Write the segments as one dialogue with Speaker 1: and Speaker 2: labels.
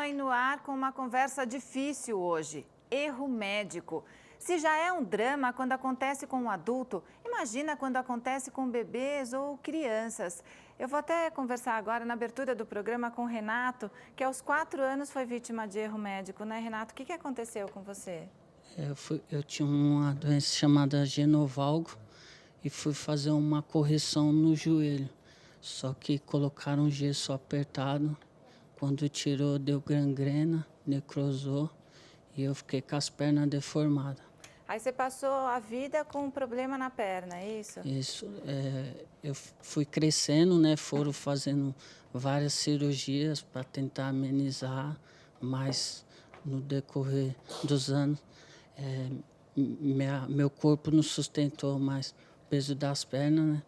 Speaker 1: Mãe no ar com uma conversa difícil hoje. Erro médico. Se já é um drama quando acontece com um adulto, imagina quando acontece com bebês ou crianças. Eu vou até conversar agora na abertura do programa com o Renato, que aos 4 anos foi vítima de erro médico, né, Renato? O que aconteceu com você?
Speaker 2: Eu tinha uma doença chamada genovalgo e fui fazer uma correção no joelho. Só que colocaram gesso apertado. Quando tirou, deu gangrena, necrosou e eu fiquei com as pernas deformadas.
Speaker 1: Aí você passou a vida com um problema na perna, é isso?
Speaker 2: Isso. Eu fui crescendo, né? Foram fazendo várias cirurgias para tentar amenizar, mas no decorrer dos anos, meu corpo não sustentou mais o peso das pernas, né?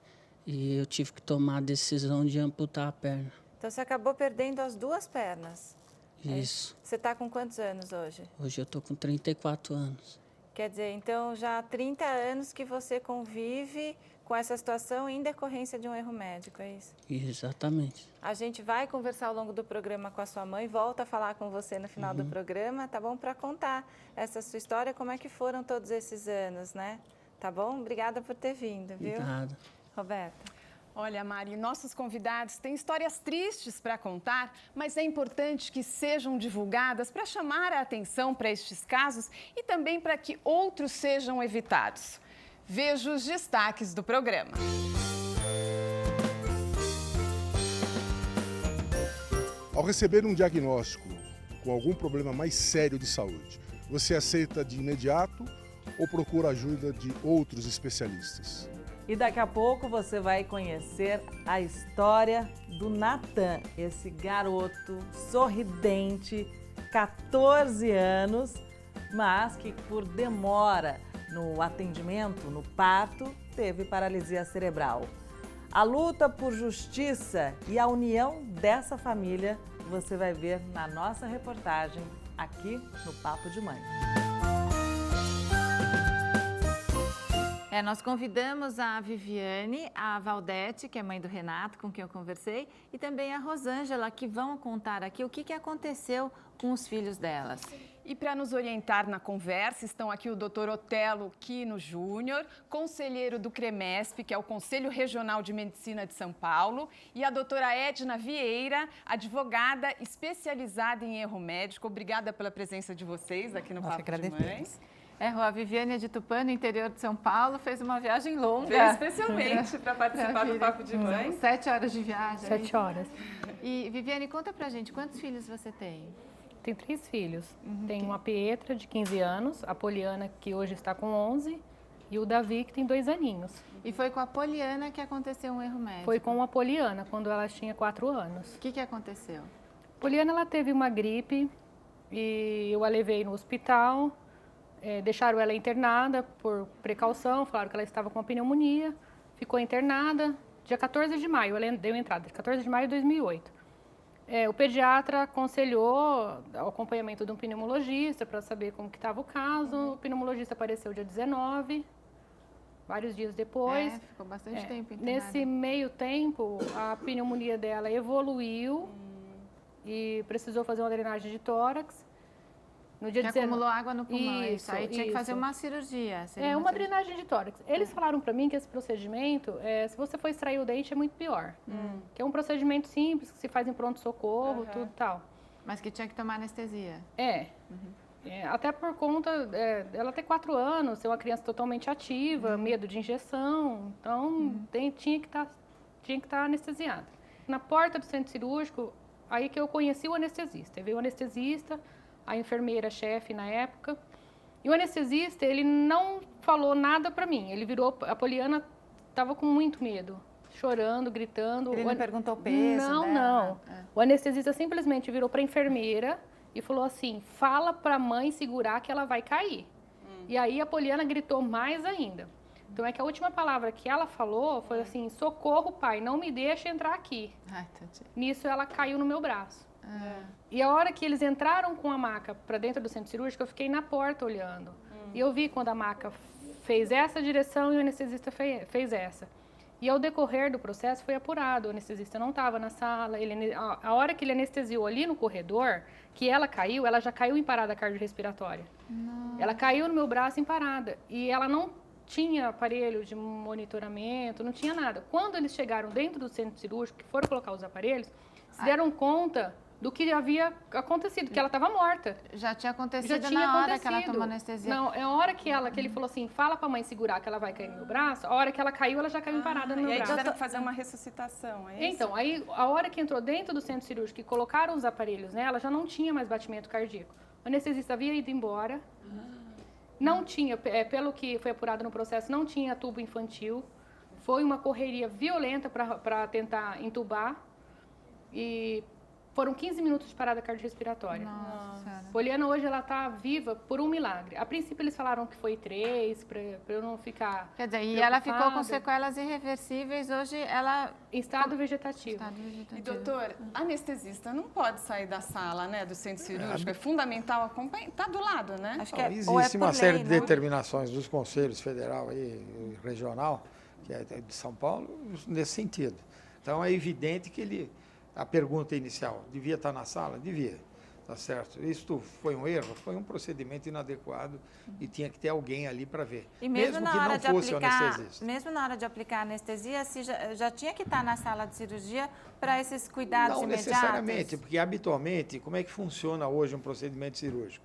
Speaker 2: E eu tive que tomar a decisão de amputar a perna.
Speaker 1: Então você acabou perdendo as 2 pernas.
Speaker 2: Isso.
Speaker 1: Você está com quantos anos hoje?
Speaker 2: Hoje eu estou com 34 anos.
Speaker 1: Quer dizer, então já há 30 anos que você convive com essa situação em decorrência de um erro médico, é isso?
Speaker 2: Exatamente.
Speaker 1: A gente vai conversar ao longo do programa com a sua mãe, volta a falar com você no final do programa, tá bom? Para contar essa sua história, como é que foram todos esses anos, né? Tá bom? Obrigada por ter vindo, viu?
Speaker 2: Nada.
Speaker 1: Roberta.
Speaker 3: Olha, Mari, nossos convidados têm histórias tristes para contar, mas é importante que sejam divulgadas para chamar a atenção para estes casos e também para que outros sejam evitados. Veja os destaques do programa.
Speaker 4: Ao receber um diagnóstico com algum problema mais sério de saúde, você aceita de imediato ou procura ajuda de outros especialistas?
Speaker 5: E daqui a pouco você vai conhecer a história do Natan, esse garoto sorridente, 14 anos, mas que por demora no atendimento, no parto, teve paralisia cerebral. A luta por justiça e a união dessa família você vai ver na nossa reportagem aqui no Papo de Mãe.
Speaker 1: Nós convidamos a Viviane, a Valdete, que é mãe do Renato, com quem eu conversei, e também a Rosângela, que vão contar aqui o que aconteceu com os filhos delas.
Speaker 3: E para nos orientar na conversa, estão aqui o Dr. Otelo Quino Júnior, conselheiro do CREMESP, que é o Conselho Regional de Medicina de São Paulo, e a doutora Edna Vieira, advogada especializada em erro médico. Obrigada pela presença de vocês aqui no Papo de Mãe.
Speaker 1: A Viviane é de Tupã, no interior de São Paulo, fez uma viagem longa.
Speaker 3: Veio especialmente para participar do Papo de Mãe.
Speaker 1: 7 horas de viagem.
Speaker 6: 7 horas.
Speaker 1: E Viviane, conta pra gente, quantos filhos você tem?
Speaker 6: Tenho 3 filhos. Tenho uma Pietra, de 15 anos, a Poliana, que hoje está com 11, e o Davi, que tem 2 aninhos.
Speaker 1: E foi com a Poliana que aconteceu um erro médico?
Speaker 6: Foi com a Poliana, quando ela tinha 4 anos.
Speaker 1: O que aconteceu?
Speaker 6: Poliana, ela teve uma gripe e eu a levei no hospital. Deixaram ela internada por precaução, falaram que ela estava com uma pneumonia, ficou internada. Dia 14 de maio, ela deu entrada, 14 de maio de 2008. O pediatra aconselhou o acompanhamento de um pneumologista para saber como que estava o caso. O pneumologista apareceu dia 19, vários dias depois.
Speaker 1: Ficou bastante tempo internada.
Speaker 6: Nesse meio tempo, a pneumonia dela evoluiu e precisou fazer uma drenagem de tórax. No dia
Speaker 1: que acumulou água no pulmão,
Speaker 6: isso,
Speaker 1: aí tinha que fazer uma cirurgia.
Speaker 6: Uma drenagem de tórax. Eles falaram para mim que esse procedimento, se você for extrair o dente, é muito pior. Que é um procedimento simples, que se faz em pronto-socorro, tudo tal.
Speaker 1: Mas que tinha que tomar anestesia.
Speaker 6: Até por conta ela ter 4 anos, ser uma criança totalmente ativa, medo de injeção, então tinha que estar anestesiada. Na porta do centro cirúrgico, aí que eu conheci o anestesista. Veio o anestesista, a enfermeira-chefe na época. E o anestesista, ele não falou nada para mim. Ele virou, a Poliana estava com muito medo, chorando, gritando.
Speaker 1: Ele não perguntou o peso
Speaker 6: dela? Não. O anestesista simplesmente virou para a enfermeira e falou assim, fala para a mãe segurar que ela vai cair. E aí a Poliana gritou mais ainda. Então é que a última palavra que ela falou foi assim, socorro, pai, não me deixe entrar aqui. Nisso ela caiu no meu braço. E a hora que eles entraram com a maca para dentro do centro cirúrgico, eu fiquei na porta olhando. E eu vi quando a maca fez essa direção e o anestesista fez essa. E ao decorrer do processo foi apurado, o anestesista não estava na sala, a hora que ele anestesiou ali no corredor, que ela caiu, ela já caiu em parada cardiorrespiratória. Ela caiu no meu braço em parada e ela não tinha aparelho de monitoramento, não tinha nada. Quando eles chegaram dentro do centro cirúrgico, que foram colocar os aparelhos, se deram conta do que havia acontecido, que ela estava morta.
Speaker 1: Já tinha acontecido
Speaker 6: Já tinha
Speaker 1: na hora
Speaker 6: acontecido.
Speaker 1: que ela tomou anestesia?
Speaker 6: Não, é a hora que ele falou assim, fala pra mãe segurar que ela vai cair no meu braço, a hora que ela caiu, ela já caiu em parada no
Speaker 3: E
Speaker 6: meu
Speaker 3: aí
Speaker 6: braço.
Speaker 3: tiveram que fazer uma ressuscitação, é isso?
Speaker 6: Então, aí a hora que entrou dentro do centro cirúrgico e colocaram os aparelhos nela, já não tinha mais batimento cardíaco. O anestesista havia ido embora, não tinha, pelo que foi apurado no processo, não tinha tubo infantil. Foi uma correria violenta para tentar entubar e foram 15 minutos de parada cardiorrespiratória.
Speaker 1: Nossa Senhora.
Speaker 6: Poliana hoje ela está viva por um milagre. A princípio eles falaram que foi 3, para eu não ficar
Speaker 1: Quer dizer, e ela ficou com
Speaker 6: preocupada.
Speaker 1: sequelas irreversíveis, hoje ela...
Speaker 6: Em estado vegetativo.
Speaker 1: Estado vegetativo.
Speaker 3: E doutor, anestesista não pode sair da sala, né, do centro cirúrgico, é fundamental acompanhar, tá do lado, né?
Speaker 1: Acho que
Speaker 7: Então,
Speaker 1: ou
Speaker 7: existe
Speaker 1: por
Speaker 7: uma série
Speaker 1: lei,
Speaker 7: de
Speaker 1: né?
Speaker 7: determinações dos conselhos federal e regional, que é de São Paulo, nesse sentido. Então, é evidente que a pergunta inicial, devia estar na sala? Devia, tá certo? Isso foi um erro? Foi um procedimento inadequado e tinha que ter alguém ali para ver.
Speaker 1: E mesmo
Speaker 7: que
Speaker 1: na hora
Speaker 7: não
Speaker 1: de
Speaker 7: fosse o
Speaker 1: aplicar,
Speaker 7: anestesista.
Speaker 1: mesmo na hora de aplicar a anestesia, se já tinha que estar na sala de cirurgia para esses cuidados
Speaker 7: Não
Speaker 1: imediatos?
Speaker 7: necessariamente, porque habitualmente, como é que funciona hoje um procedimento cirúrgico?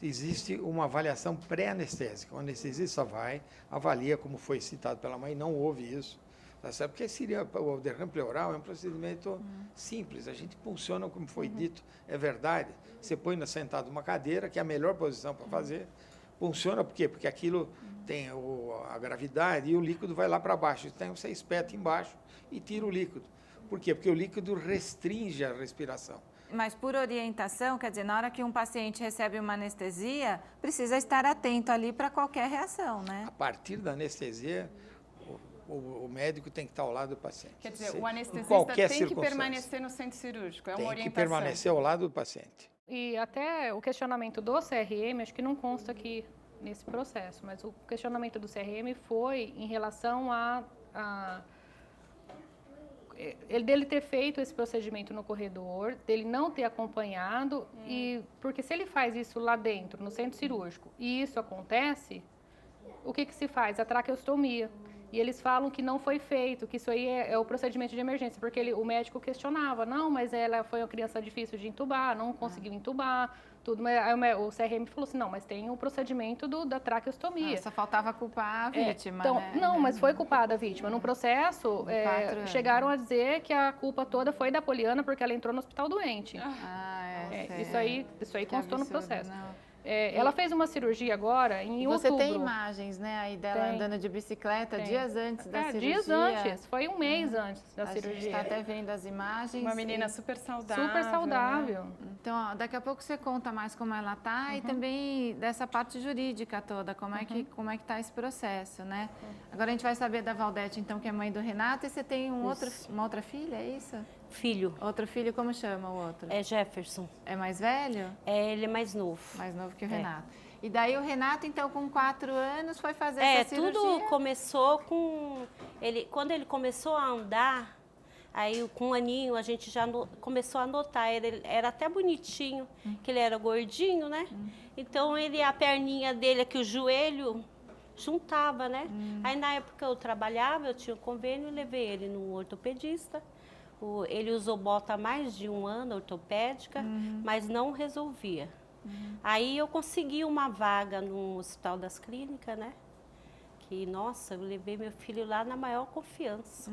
Speaker 7: Existe uma avaliação pré-anestésica. O anestesista vai, avalia, como foi citado pela mãe, não houve isso. Tá certo? Porque o derrame pleural é um procedimento simples. A gente funciona como foi dito, é verdade. Você põe sentado numa cadeira, que é a melhor posição para fazer. Funciona por quê? Porque aquilo tem a gravidade e o líquido vai lá para baixo. Então você espeta embaixo e tira o líquido. Por quê? Porque o líquido restringe a respiração.
Speaker 1: Mas por orientação, quer dizer, na hora que um paciente recebe uma anestesia, precisa estar atento ali para qualquer reação, né?
Speaker 7: A partir da anestesia, o médico tem que estar ao lado do paciente.
Speaker 3: Quer dizer,
Speaker 7: Em
Speaker 3: o anestesista
Speaker 7: qualquer
Speaker 3: tem que
Speaker 7: circunstância.
Speaker 3: permanecer no centro cirúrgico, é uma
Speaker 7: Tem que
Speaker 3: orientação.
Speaker 7: permanecer ao lado do paciente.
Speaker 6: E até o questionamento do CRM, acho que não consta aqui nesse processo, mas o questionamento do CRM foi em relação dele ter feito esse procedimento no corredor, dele não ter acompanhado, porque se ele faz isso lá dentro, no centro cirúrgico, e isso acontece, o que se faz? A traqueostomia. E eles falam que não foi feito, que isso aí é o procedimento de emergência, porque o médico questionava, não, mas ela foi uma criança difícil de entubar, não conseguiu entubar, tudo. Mas aí o CRM falou assim, não, mas tem o procedimento da traqueostomia.
Speaker 1: Só faltava culpar a vítima,
Speaker 6: Então,
Speaker 1: né?
Speaker 6: não, mas foi culpada a vítima. No processo,
Speaker 1: 4 anos.
Speaker 6: chegaram a dizer que a culpa toda foi da Poliana porque ela entrou no hospital doente.
Speaker 1: Sei.
Speaker 6: Isso aí
Speaker 1: Que
Speaker 6: constou no
Speaker 1: absurdo,
Speaker 6: processo.
Speaker 1: não.
Speaker 6: Ela fez uma cirurgia agora em
Speaker 1: Você
Speaker 6: outubro.
Speaker 1: tem imagens, né, aí dela
Speaker 6: Tem.
Speaker 1: andando de bicicleta
Speaker 6: Tem.
Speaker 1: dias antes da cirurgia?
Speaker 6: Dias antes, foi um mês antes da
Speaker 1: A gente
Speaker 6: cirurgia.
Speaker 1: está até vendo as imagens.
Speaker 3: Uma menina
Speaker 1: e-
Speaker 3: super saudável.
Speaker 6: Super saudável.
Speaker 1: Então, ó, daqui a pouco você conta mais como ela tá e também dessa parte jurídica toda, como é que tá esse processo, né? Agora a gente vai saber da Valdete, então, que é mãe do Renato, e você tem uma outra filha, é isso?
Speaker 8: Filho,
Speaker 1: Outro filho, como chama o outro?
Speaker 8: é Jefferson.
Speaker 1: É mais velho?
Speaker 8: Ele é mais novo.
Speaker 1: Mais novo que o
Speaker 8: É.
Speaker 1: Renato. E daí o Renato, então, com 4 anos, foi fazer essa cirurgia?
Speaker 8: Tudo começou com quando ele começou a andar, aí com um aninho a gente já começou a notar, ele era até bonitinho, que ele era gordinho, né? Então a perninha dele aqui, o joelho juntava, né? Aí na época eu trabalhava, eu tinha um convênio, eu levei ele no ortopedista. Ele usou bota há mais de 1 ano, ortopédica, mas não resolvia. Aí eu consegui uma vaga no Hospital das Clínicas, né? Que, nossa, eu levei meu filho lá na maior confiança.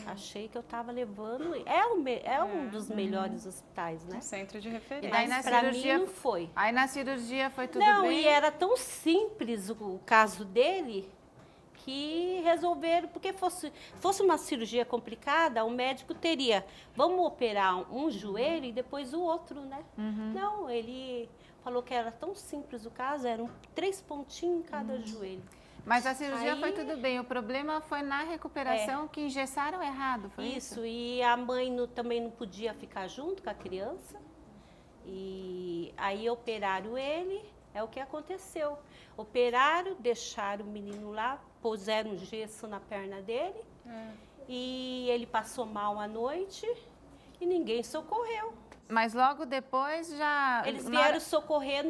Speaker 8: Achei que eu estava levando... É um dos melhores hospitais, né?
Speaker 3: Um centro de
Speaker 1: E
Speaker 3: referência.
Speaker 1: daí
Speaker 8: Mas
Speaker 1: na
Speaker 8: para
Speaker 1: cirurgia
Speaker 8: mim não foi.
Speaker 1: Aí na cirurgia foi tudo
Speaker 8: Não,
Speaker 1: bem?
Speaker 8: e era tão simples o caso dele que resolveram, porque fosse uma cirurgia complicada, o médico teria, vamos operar um joelho e depois o outro, né? Não, ele falou que era tão simples o caso, eram 3 pontinhos em cada joelho.
Speaker 1: Mas a cirurgia
Speaker 8: Aí-
Speaker 1: foi tudo bem, o problema foi na recuperação que engessaram errado, foi isso?
Speaker 8: Isso, e a mãe também não podia ficar junto com a criança. E aí operaram ele, é o que aconteceu. Operaram, deixaram o menino lá, puseram gesso na perna dele E ele passou mal à noite e ninguém socorreu.
Speaker 1: Mas logo depois já...
Speaker 8: Eles vieram socorrer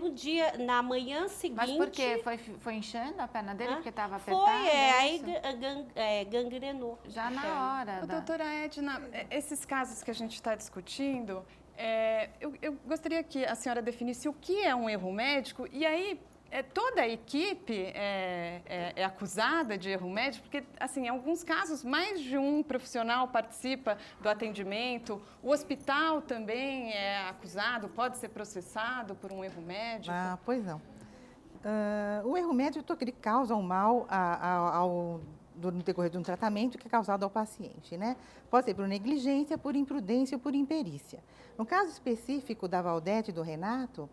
Speaker 8: na manhã seguinte.
Speaker 1: Mas por quê? Foi inchando a perna dele porque estava apertada?
Speaker 8: Foi, aí gangrenou.
Speaker 1: Já na hora.
Speaker 3: Doutora Edna, esses casos que a gente está discutindo, eu gostaria que a senhora definisse o que é um erro médico e aí toda a equipe é acusada de erro médico, porque, assim, em alguns casos, mais de um profissional participa do atendimento, o hospital também é acusado, pode ser processado por um erro médico?
Speaker 9: Ah, pois não. O erro médico ele causa um mal no decorrer de um tratamento que é causado ao paciente, né? Pode ser por negligência, por imprudência ou por imperícia. No caso específico da Valdete e do Renato,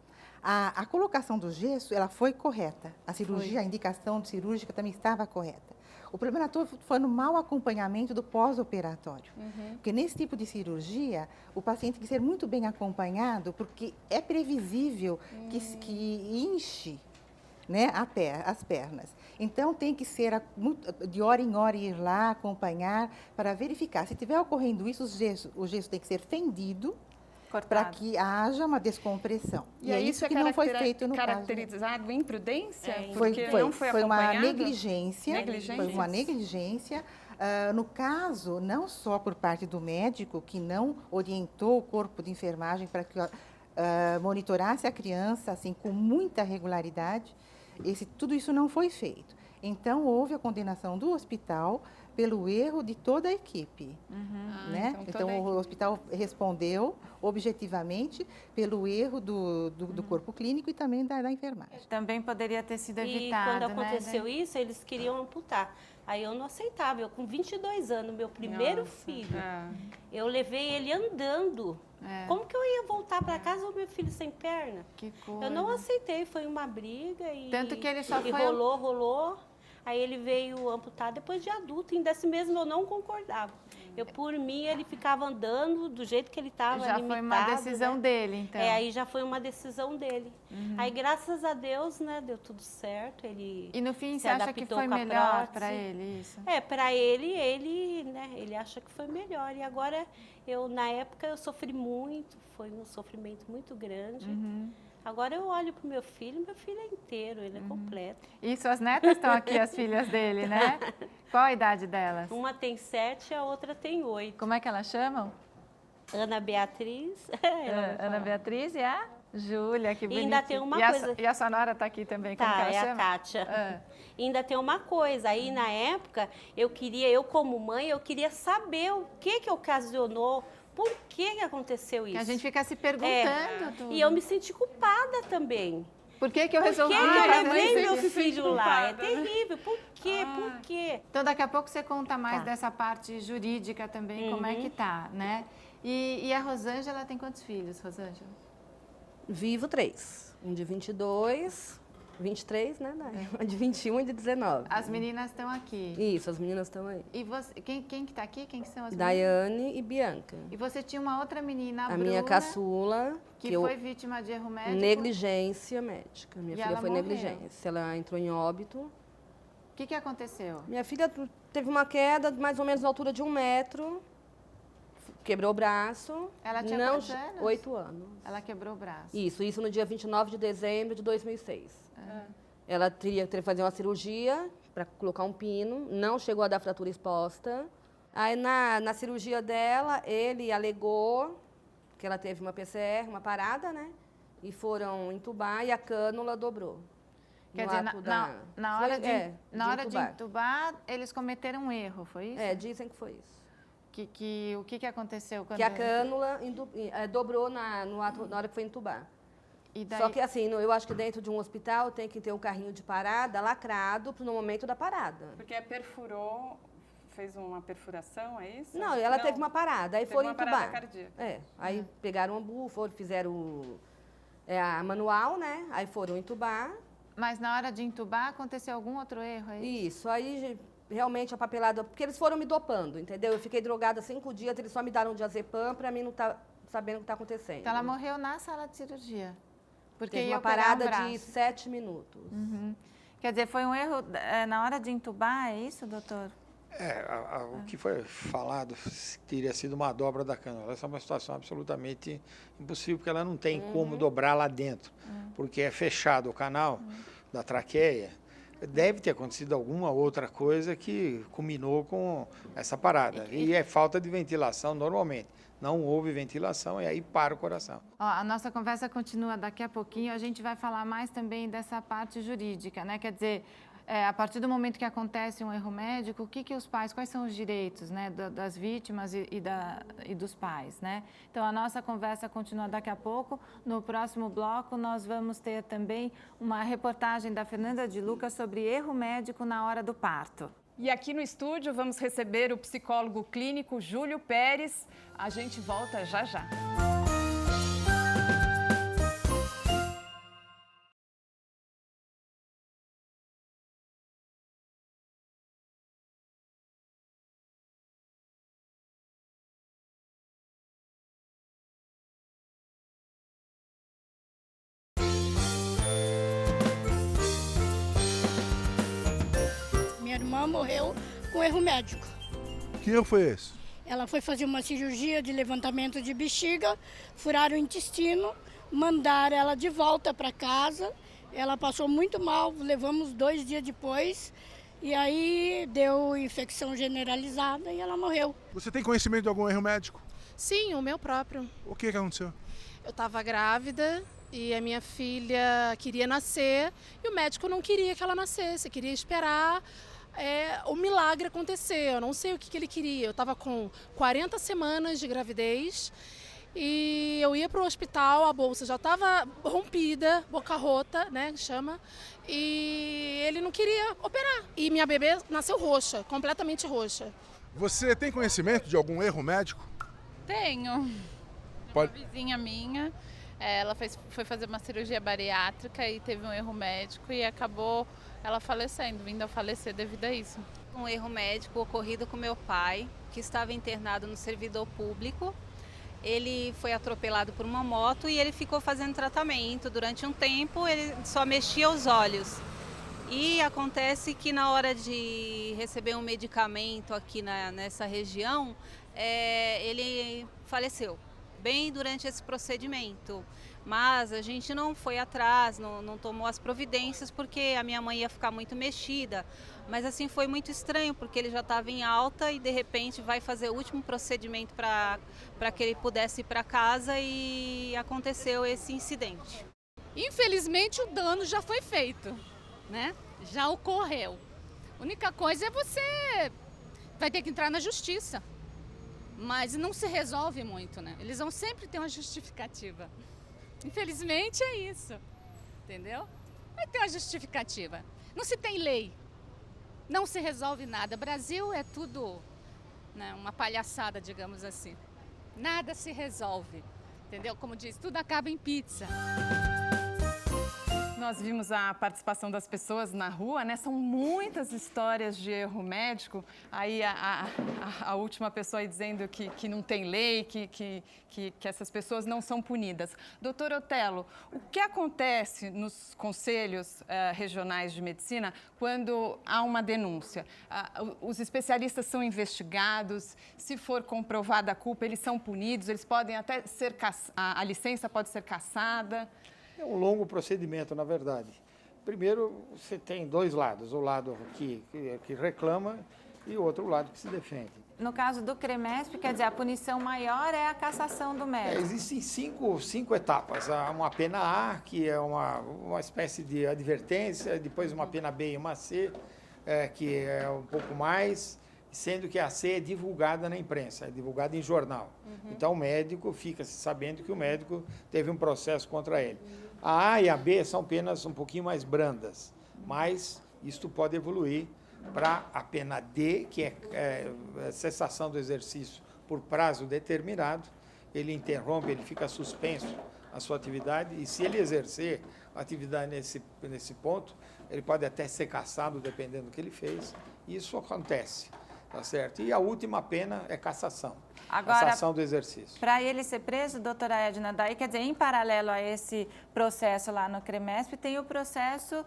Speaker 9: a colocação do gesso ela foi correta. A cirurgia, a indicação cirúrgica também estava correta. O problema todo foi no mau acompanhamento do pós-operatório. Porque nesse tipo de cirurgia, o paciente tem que ser muito bem acompanhado, porque é previsível que inche, né, as pernas. Então, tem que ser de hora em hora ir lá acompanhar para verificar. Se estiver ocorrendo isso, o gesso tem que ser fendido para que haja uma descompressão.
Speaker 3: E é isso que não foi feito no caracterizado imprudência?
Speaker 9: Foi uma negligência. Foi uma negligência. No caso, não só por parte do médico, que não orientou o corpo de enfermagem para que monitorasse a criança assim, com muita regularidade, tudo isso não foi feito. Então, houve a condenação do hospital pelo erro de toda a equipe. Né? Então o hospital respondeu objetivamente pelo erro do corpo clínico e também da enfermagem.
Speaker 1: Também poderia ter sido evitado,
Speaker 8: E quando aconteceu isso, eles queriam amputar. Aí eu não aceitava. Eu, com 22 anos, meu primeiro filho, eu levei ele andando. Como que eu ia voltar para casa com meu filho sem perna?
Speaker 1: Que coisa.
Speaker 8: Eu não aceitei, foi uma briga e,
Speaker 1: tanto que ele só foi...
Speaker 8: rolou. Aí ele veio amputar depois de adulto, ainda assim mesmo eu não concordava. Por mim, ele ficava andando do jeito que ele estava,
Speaker 1: já foi uma decisão dele, então.
Speaker 8: Aí já foi uma decisão dele. Aí, graças a Deus, né, deu tudo certo. Ele
Speaker 1: e no fim, você acha que foi melhor para ele isso?
Speaker 8: Para ele, né, ele acha que foi melhor. E agora, na época, eu sofri muito, foi um sofrimento muito grande. Agora eu olho para o meu filho é inteiro, ele é completo.
Speaker 1: E suas netas estão aqui, as filhas dele, né? Qual a idade delas?
Speaker 8: Uma tem 7, a outra tem 8.
Speaker 1: Como é que elas chamam?
Speaker 8: Ana Beatriz.
Speaker 1: Ana Beatriz e a Júlia, que bonita.
Speaker 8: E ainda tem uma coisa...
Speaker 1: E a sua nora está aqui também, como que ela chama?
Speaker 8: A Kátia. E ainda tem uma coisa, aí na época, eu como mãe, eu queria saber o que ocasionou. Por que aconteceu isso?
Speaker 1: Que a gente fica se perguntando tudo.
Speaker 8: E eu me senti culpada também.
Speaker 1: Por que eu resolvi?
Speaker 8: Por que eu levei meu filho lá? É terrível. Por quê? Por quê?
Speaker 1: Então, daqui a pouco você conta mais dessa parte jurídica também, como é que tá, né? E a Rosângela tem quantos filhos, Rosângela?
Speaker 10: Vivo 3. Um de 22, 23, né? De 21 e de 19.
Speaker 1: As meninas estão aqui.
Speaker 10: Isso, as meninas estão aí.
Speaker 1: E você, quem que está aqui? Quem que são as
Speaker 10: Daiane
Speaker 1: meninas?
Speaker 10: e Bianca.
Speaker 1: E você tinha uma outra menina, a Bruna,
Speaker 10: minha caçula.
Speaker 1: que foi vítima de erro médico?
Speaker 10: Negligência médica. Minha filha foi
Speaker 1: morreu.
Speaker 10: negligência. Ela entrou em óbito.
Speaker 1: O que aconteceu?
Speaker 10: Minha filha teve uma queda mais ou menos na altura de 1 metro. Quebrou o braço.
Speaker 1: Ela tinha quantos anos?
Speaker 10: 8 anos.
Speaker 1: Ela quebrou o braço.
Speaker 10: Isso no dia 29 de dezembro de 2006. Ela teria que fazer uma cirurgia para colocar um pino, não chegou a dar fratura exposta. Aí, na cirurgia dela, ele alegou que ela teve uma PCR, uma parada, né? E foram entubar e a cânula dobrou.
Speaker 1: Quer dizer, na hora de entubar, eles cometeram um erro, foi isso?
Speaker 10: Dizem que foi isso.
Speaker 1: O que aconteceu? Quando
Speaker 10: que a cânula dobrou na hora que foi entubar. Só que assim, eu acho que dentro de um hospital tem que ter um carrinho de parada lacrado no momento da parada.
Speaker 3: Porque perfurou, fez uma perfuração, é isso?
Speaker 10: Não, ela teve uma parada, aí foram entubar.
Speaker 3: Parada cardíaca.
Speaker 10: Aí pegaram o ambu, fizeram a manual, né? Aí foram entubar.
Speaker 1: Mas na hora de entubar aconteceu algum outro erro, é isso?
Speaker 10: Isso, aí realmente a papelada, porque eles foram me dopando, entendeu? Eu fiquei drogada 5 dias, eles só me deram um diazepam pra mim não estar sabendo o que está acontecendo.
Speaker 1: Então ela morreu na sala de cirurgia? Porque
Speaker 10: teve uma parada de 7 minutos.
Speaker 1: Quer dizer, foi um erro na hora de entubar, é isso, doutor?
Speaker 7: O que foi falado teria sido uma dobra da cânula. Essa é uma situação absolutamente impossível, porque ela não tem como dobrar lá dentro, porque é fechado o canal da traqueia. Deve ter acontecido alguma outra coisa que culminou com essa parada. E é falta de ventilação normalmente. Não houve ventilação e aí para o coração.
Speaker 1: Ó, a nossa conversa continua daqui a pouquinho. A gente vai falar mais também dessa parte jurídica, né? Quer dizer, a partir do momento que acontece um erro médico, quais são os direitos, né, das vítimas e dos pais, né? Então, a nossa conversa continua daqui a pouco. No próximo bloco, nós vamos ter também uma reportagem da Fernanda de Lucas sobre erro médico na hora do parto.
Speaker 3: E aqui no estúdio vamos receber o psicólogo clínico Júlio Pérez. A gente volta já já.
Speaker 11: Minha irmã morreu com erro médico.
Speaker 4: Que erro foi esse?
Speaker 11: Ela foi fazer uma cirurgia de levantamento de bexiga, furaram o intestino, mandaram ela de volta para casa. Ela passou muito mal, levamos 2 dias depois, e aí deu infecção generalizada e ela morreu.
Speaker 4: Você tem conhecimento de algum erro médico?
Speaker 12: Sim, o meu próprio.
Speaker 4: O que aconteceu?
Speaker 12: Eu estava grávida e a minha filha queria nascer e o médico não queria que ela nascesse, queria esperar o milagre acontecer. Eu não sei o que ele queria. Eu estava com 40 semanas de gravidez e eu ia para o hospital, a bolsa já estava rompida, boca rota, né, que chama, e ele não queria operar. E minha bebê nasceu roxa, completamente roxa.
Speaker 4: Você tem conhecimento de algum erro médico?
Speaker 13: Tenho. Uma vizinha minha, ela foi fazer uma cirurgia bariátrica e teve um erro médico e acabou ela falecendo, vindo a falecer devido a isso.
Speaker 14: Um erro médico ocorrido com meu pai, que estava internado no servidor público. Ele foi atropelado por uma moto e ele ficou fazendo tratamento. Durante um tempo, ele só mexia os olhos. E acontece que na hora de receber um medicamento aqui nessa região, ele faleceu, bem durante esse procedimento. Mas a gente não foi atrás, não tomou as providências, porque a minha mãe ia ficar muito mexida. Mas assim, foi muito estranho, porque ele já estava em alta e de repente vai fazer o último procedimento para que ele pudesse ir para casa e aconteceu esse incidente.
Speaker 15: Infelizmente o dano já foi feito, né? Já ocorreu. A única coisa é você vai ter que entrar na justiça. Mas não se resolve muito, né? Eles vão sempre ter uma justificativa. Infelizmente é isso, entendeu? Vai ter uma justificativa. Não se tem lei, não se resolve nada. Brasil é tudo, né, uma palhaçada, digamos assim. Nada se resolve, entendeu? Como diz, tudo acaba em pizza.
Speaker 3: Nós vimos a participação das pessoas na rua, né? São muitas histórias de erro médico. Aí a última pessoa aí dizendo que não tem lei, que essas pessoas não são punidas. Doutor Otelo, o que acontece nos conselhos regionais de medicina quando há uma denúncia? Os especialistas são investigados, se for comprovada a culpa, eles são punidos, eles podem até ser a licença pode ser cassada.
Speaker 7: É um longo procedimento, na verdade. Primeiro, você tem 2 lados, o lado que reclama e o outro lado que se defende.
Speaker 1: No caso do CREMESP, quer dizer, a punição maior é a cassação do médico.
Speaker 7: Existem 5 etapas. Há uma pena A, que é uma espécie de advertência, depois uma pena B e uma C, que é um pouco mais, sendo que a C é divulgada na imprensa, é divulgada em jornal. Então o médico fica sabendo que o médico teve um processo contra ele. A A e a B são penas um pouquinho mais brandas, mas isto pode evoluir para a pena D, que é cessação do exercício por prazo determinado. Ele interrompe, ele fica suspenso a sua atividade e se ele exercer a atividade nesse ponto, ele pode até ser cassado, dependendo do que ele fez. Isso acontece. Tá certo? E a última pena é cassação.
Speaker 1: Agora,
Speaker 7: cassação do exercício.
Speaker 1: Para ele ser preso, doutora Edna, daí quer dizer, em paralelo a esse processo lá no CREMESP, tem o processo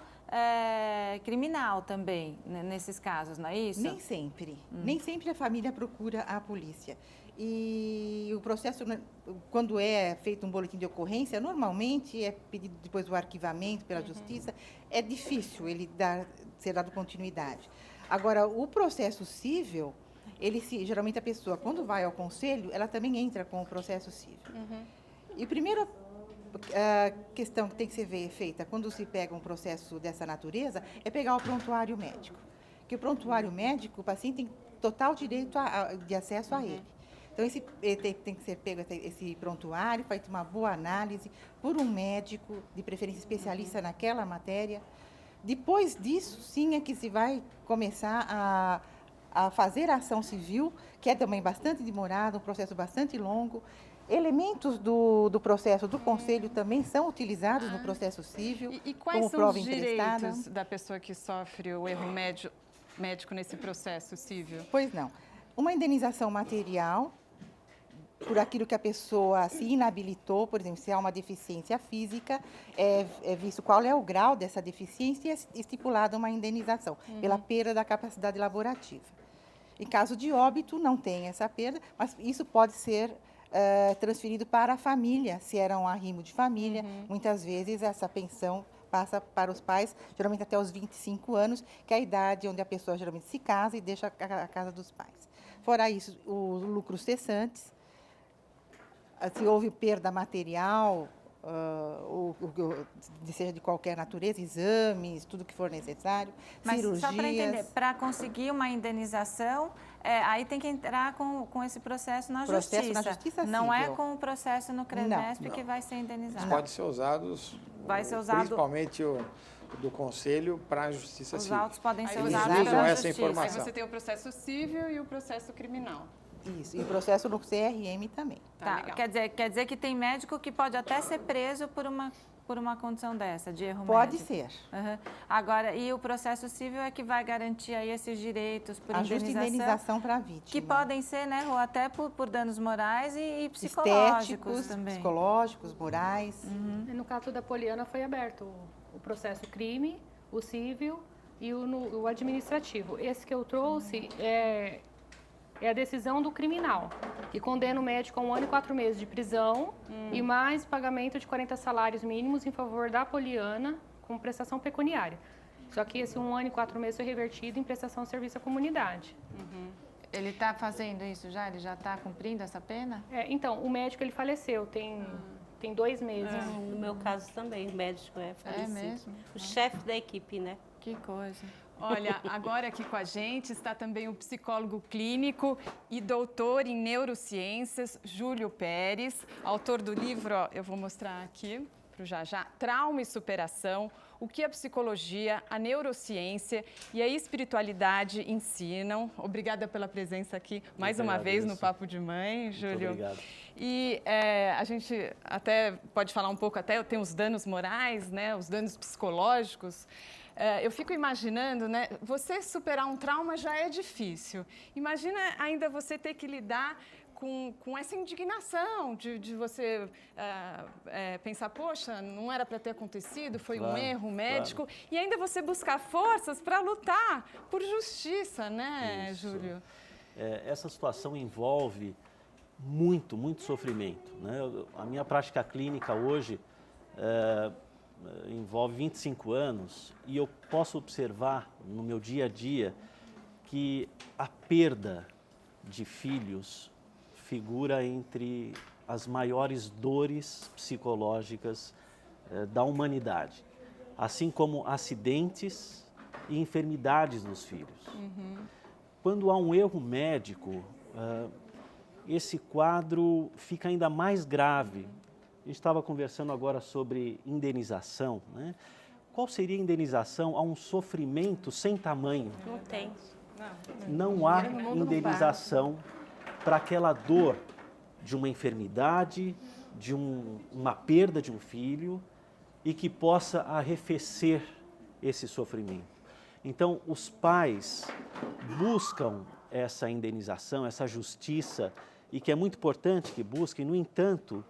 Speaker 1: criminal também, nesses casos, não é isso?
Speaker 9: Nem sempre. Nem sempre a família procura a polícia. E o processo, quando é feito um boletim de ocorrência, normalmente é pedido depois do arquivamento pela justiça, é difícil ele ser dado continuidade. Agora, o processo civil, geralmente a pessoa, quando vai ao conselho, ela também entra com o processo civil. E a primeira questão que tem que ser feita quando se pega um processo dessa natureza é pegar o prontuário médico. Que o prontuário médico, o paciente tem total direito de acesso a ele. Então, tem que ser pego esse prontuário, feita uma boa análise por um médico, de preferência especialista naquela matéria. Depois disso, sim, é que se vai começar a fazer a ação civil, que é também bastante demorado, um processo bastante longo. Elementos do processo do conselho também são utilizados no processo civil,
Speaker 3: E quais
Speaker 9: como
Speaker 3: são
Speaker 9: prova
Speaker 3: os
Speaker 9: emprestada.
Speaker 3: direitos da pessoa que sofre o erro médico nesse processo civil?
Speaker 9: Pois não. Uma indenização material por aquilo que a pessoa se inabilitou, por exemplo, se há uma deficiência física, é visto qual é o grau dessa deficiência e é estipulada uma indenização pela perda da capacidade laborativa. Em caso de óbito, não tem essa perda, mas isso pode ser transferido para a família, se era um arrimo de família. Muitas vezes essa pensão passa para os pais, geralmente até os 25 anos, que é a idade onde a pessoa geralmente se casa e deixa a casa dos pais. Fora isso, os lucros cessantes, se houve perda material, seja de qualquer natureza, exames, tudo que for necessário,
Speaker 1: Mas
Speaker 9: cirurgias.
Speaker 1: só para entender, para conseguir uma indenização, aí tem que entrar com esse processo na justiça.
Speaker 9: Na justiça
Speaker 1: não é
Speaker 9: civil.
Speaker 1: com o processo no CREMESP
Speaker 7: Não.
Speaker 1: que vai ser indenizado.
Speaker 7: Pode ser usados,
Speaker 1: Vai ser usado-
Speaker 7: principalmente o do Conselho, para a Justiça
Speaker 1: Os
Speaker 7: Civil.
Speaker 1: autos podem ser
Speaker 7: Eles
Speaker 1: usados
Speaker 7: usam
Speaker 1: pela
Speaker 7: essa
Speaker 1: justiça.
Speaker 7: informação.
Speaker 3: Aí você tem o processo civil e o processo criminal.
Speaker 9: Isso, e o processo no CRM também.
Speaker 1: Tá,
Speaker 3: legal.
Speaker 1: quer dizer que tem médico que pode até ser preso por uma condição dessa, de erro
Speaker 9: Pode
Speaker 1: médico.
Speaker 9: ser.
Speaker 1: Aham. Agora, e o processo civil é que vai garantir aí esses direitos por
Speaker 9: A justa indenização para a vítima.
Speaker 1: que podem ser, né, Rô, até por danos morais e psicológicos
Speaker 9: Estéticos,
Speaker 1: também.
Speaker 9: psicológicos, morais.
Speaker 6: No caso da Poliana foi aberto o processo crime, o civil e o administrativo. Esse que eu trouxe é a decisão do criminal, que condena o médico a 1 ano e 4 meses de prisão e mais pagamento de 40 salários mínimos em favor da Poliana com prestação pecuniária. Só que esse 1 ano e 4 meses foi revertido em prestação de serviço à comunidade.
Speaker 1: Ele está fazendo isso já? Ele já está cumprindo essa pena?
Speaker 6: Então, o médico ele faleceu, tem 2 meses.
Speaker 8: No meu caso também, o médico é falecido.
Speaker 1: mesmo?
Speaker 8: O chefe da equipe, né?
Speaker 1: Que coisa.
Speaker 3: Olha, agora aqui com a gente está também o psicólogo clínico e doutor em neurociências, Júlio Pérez, autor do livro, eu vou mostrar aqui para o Já, Trauma e Superação, o que a psicologia, a neurociência e a espiritualidade ensinam. Obrigada pela presença aqui mais uma vez no Papo de Mãe, Júlio.
Speaker 16: Muito obrigado.
Speaker 3: E a gente até pode falar um pouco, até tem os danos morais, né, os danos psicológicos. Eu fico imaginando, né, você superar um trauma já é difícil. Imagina ainda você ter que lidar com essa indignação de você pensar, poxa, não era para ter acontecido, foi um erro médico. E ainda você buscar forças para lutar por justiça, né,
Speaker 16: Isso.
Speaker 3: Júlio?
Speaker 16: Essa situação envolve muito sofrimento, né? A minha prática clínica hoje envolve 25 anos e eu posso observar no meu dia a dia que a perda de filhos figura entre as maiores dores psicológicas da humanidade, assim como acidentes e enfermidades nos filhos. Quando há um erro médico, esse quadro fica ainda mais grave. A gente estava conversando agora sobre indenização, né? Qual seria a indenização a um sofrimento sem tamanho?
Speaker 8: Não tem.
Speaker 16: Não há indenização para aquela dor de uma enfermidade, de uma perda de um filho e que possa arrefecer esse sofrimento. Então, os pais buscam essa indenização, essa justiça, e que é muito importante que busquem. No entanto,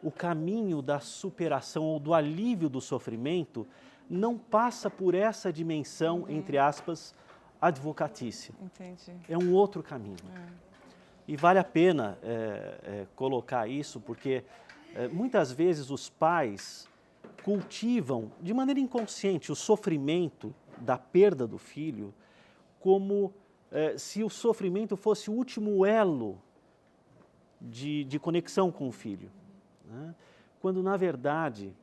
Speaker 16: o caminho da superação ou do alívio do sofrimento não passa por essa dimensão, entre aspas, advocatícia.
Speaker 3: Entendi.
Speaker 16: É um outro caminho. E vale a pena colocar isso, porque muitas vezes os pais cultivam, de maneira inconsciente, o sofrimento da perda do filho como se o sofrimento fosse o último elo de conexão com o filho, né? Quando, na verdade,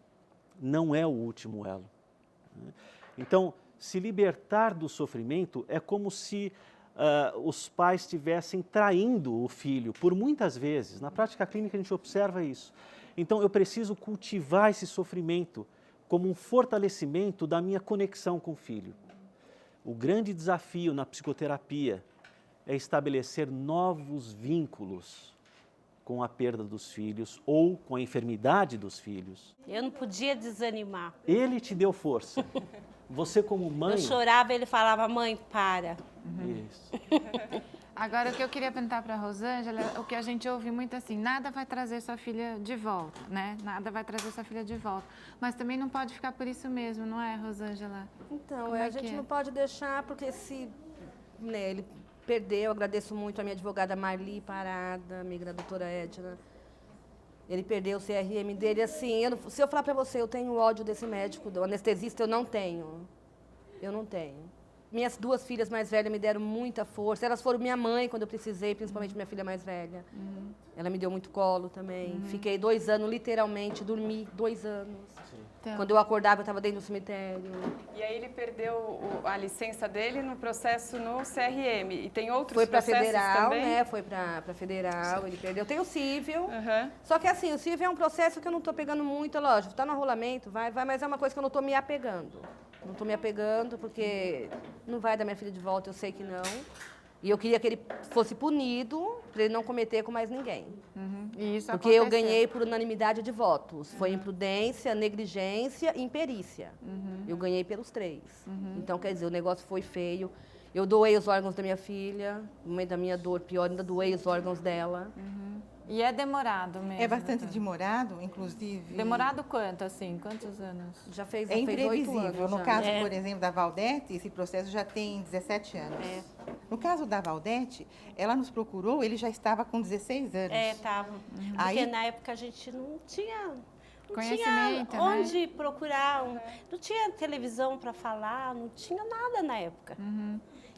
Speaker 16: não é o último elo, né? Então, se libertar do sofrimento é como se os pais estivessem traindo o filho, por muitas vezes. Na prática clínica a gente observa isso. Então eu preciso cultivar esse sofrimento como um fortalecimento da minha conexão com o filho. O grande desafio na psicoterapia é estabelecer novos vínculos com a perda dos filhos ou com a enfermidade dos filhos.
Speaker 8: Eu não podia desanimar.
Speaker 16: Ele te deu força. Você como mãe...
Speaker 8: Eu chorava, ele falava, mãe, para.
Speaker 16: Isso.
Speaker 1: Agora, o que eu queria perguntar para a Rosângela, o que a gente ouve muito assim, nada vai trazer sua filha de volta, né? Nada vai trazer sua filha de volta. Mas também não pode ficar por isso mesmo, não é, Rosângela?
Speaker 10: Então, a gente não pode deixar, porque se ele perdeu, eu agradeço muito a minha advogada Marli Parada, amiga da doutora Edna. Ele perdeu o CRM dele, assim, se eu falar para você, eu tenho ódio desse médico, do anestesista, eu não tenho. Eu não tenho. Minhas duas filhas mais velhas me deram muita força. Elas foram minha mãe quando eu precisei, principalmente minha filha mais velha. Ela me deu muito colo também. Fiquei 2 anos, literalmente, dormi 2 anos. Então. Quando eu acordava, eu estava dentro do cemitério.
Speaker 3: E aí ele perdeu a licença dele no processo no CRM. E tem outros
Speaker 10: foi
Speaker 3: processos
Speaker 10: federal,
Speaker 3: também?
Speaker 10: Né? Foi para federal, ele perdeu. Tem o cível. Só que assim, o cível é um processo que eu não estou pegando muito, lógico. Está no arrolamento, vai, mas é uma coisa que eu não estou me apegando. Não estou me apegando, porque não vai dar minha filha de volta, eu sei que não. E eu queria que ele fosse punido, para ele não cometer com mais ninguém.
Speaker 1: E isso
Speaker 10: porque
Speaker 1: aconteceu.
Speaker 10: eu ganhei por unanimidade de votos. Foi imprudência, negligência e imperícia. Eu ganhei pelos 3. Então, quer dizer, o negócio foi feio. Eu doei os órgãos da minha filha, no meio da minha dor pior, ainda doei os órgãos dela.
Speaker 1: E é demorado mesmo?
Speaker 9: É bastante demorado, inclusive.
Speaker 1: Demorado quanto, assim? Quantos anos?
Speaker 10: Já fez,
Speaker 9: É
Speaker 10: 8
Speaker 9: imprevisível.
Speaker 10: anos.
Speaker 9: No
Speaker 10: já.
Speaker 9: caso, por exemplo, da Valdete, esse processo já tem 17 anos. No caso da Valdete, ela nos procurou, ele já estava com 16 anos.
Speaker 8: Estava. Porque
Speaker 9: Aí,
Speaker 8: na época a gente não tinha...
Speaker 1: Conhecimento,
Speaker 8: tinha onde procurar, não tinha televisão para falar, não tinha nada na época.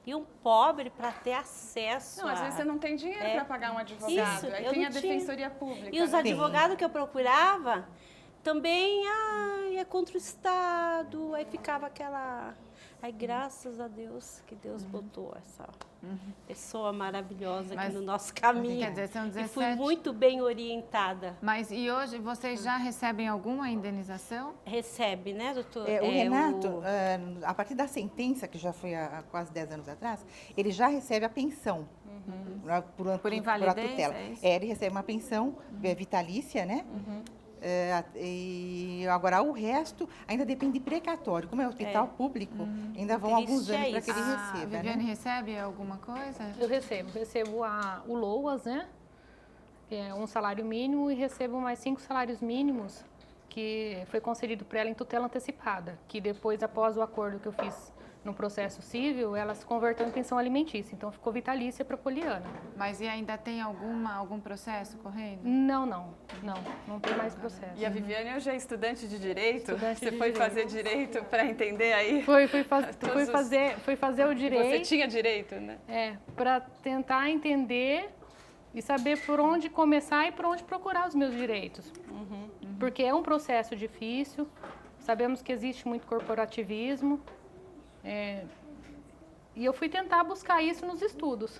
Speaker 8: E um pobre para ter acesso
Speaker 3: Não, às vezes você não tem dinheiro para pagar um advogado.
Speaker 8: Isso,
Speaker 3: aí
Speaker 8: eu
Speaker 3: tem
Speaker 8: não
Speaker 3: a
Speaker 8: tinha.
Speaker 3: defensoria pública.
Speaker 8: E os
Speaker 3: né?
Speaker 8: advogados que eu procurava também, é contra o Estado, aí ficava aquela... Aí, graças a Deus, que Deus botou essa pessoa maravilhosa aqui no nosso caminho.
Speaker 1: Quer dizer, são 17...
Speaker 8: E fui muito bem orientada.
Speaker 1: Mas e hoje vocês já recebem alguma indenização?
Speaker 8: Recebe, né, doutor?
Speaker 9: o Renato, a partir da sentença, que já foi há quase 10 anos atrás, ele já recebe a pensão. Por
Speaker 1: invalidez,
Speaker 9: tutela.
Speaker 1: é isso?
Speaker 9: Ele recebe uma pensão vitalícia, né? E agora o resto ainda depende de precatório. Como é hospital público, ainda vão alguns anos para que ele receba.
Speaker 1: A Viviane recebe alguma coisa?
Speaker 6: Eu recebo o LOAS, né? Que é um salário mínimo, e recebo mais 5 salários mínimos que foi concedido para ela em tutela antecipada, que depois, após o acordo que eu fiz no processo civil, ela se converteu em pensão alimentícia, então ficou vitalícia para Poliana.
Speaker 1: Mas e ainda tem algum processo correndo?
Speaker 6: Não tem mais processo.
Speaker 3: E a Viviane hoje é estudante de Direito?
Speaker 6: Estudante
Speaker 3: Você
Speaker 6: de
Speaker 3: foi
Speaker 6: Direito.
Speaker 3: fazer Direito para entender aí?
Speaker 6: Fui fazer o Direito.
Speaker 3: Você tinha Direito, né?
Speaker 6: Para tentar entender e saber por onde começar e por onde procurar os meus direitos. Porque é um processo difícil, sabemos que existe muito corporativismo, e eu fui tentar buscar isso nos estudos.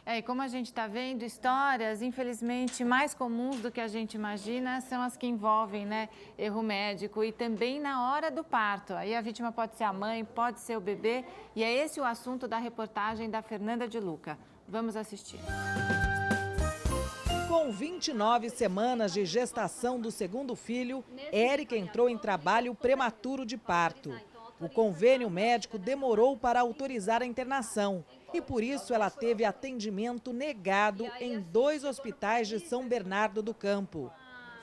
Speaker 1: E como a gente está vendo, histórias, infelizmente, mais comuns do que a gente imagina são as que envolvem, né, erro médico e também na hora do parto. Aí a vítima pode ser a mãe, pode ser o bebê, e é esse o assunto da reportagem da Fernanda de Luca. Vamos assistir.
Speaker 5: Com 29 semanas de gestação do segundo filho, Érica entrou em trabalho prematuro de parto. O convênio médico demorou para autorizar a internação e, por isso, ela teve atendimento negado em 2 hospitais de São Bernardo do Campo.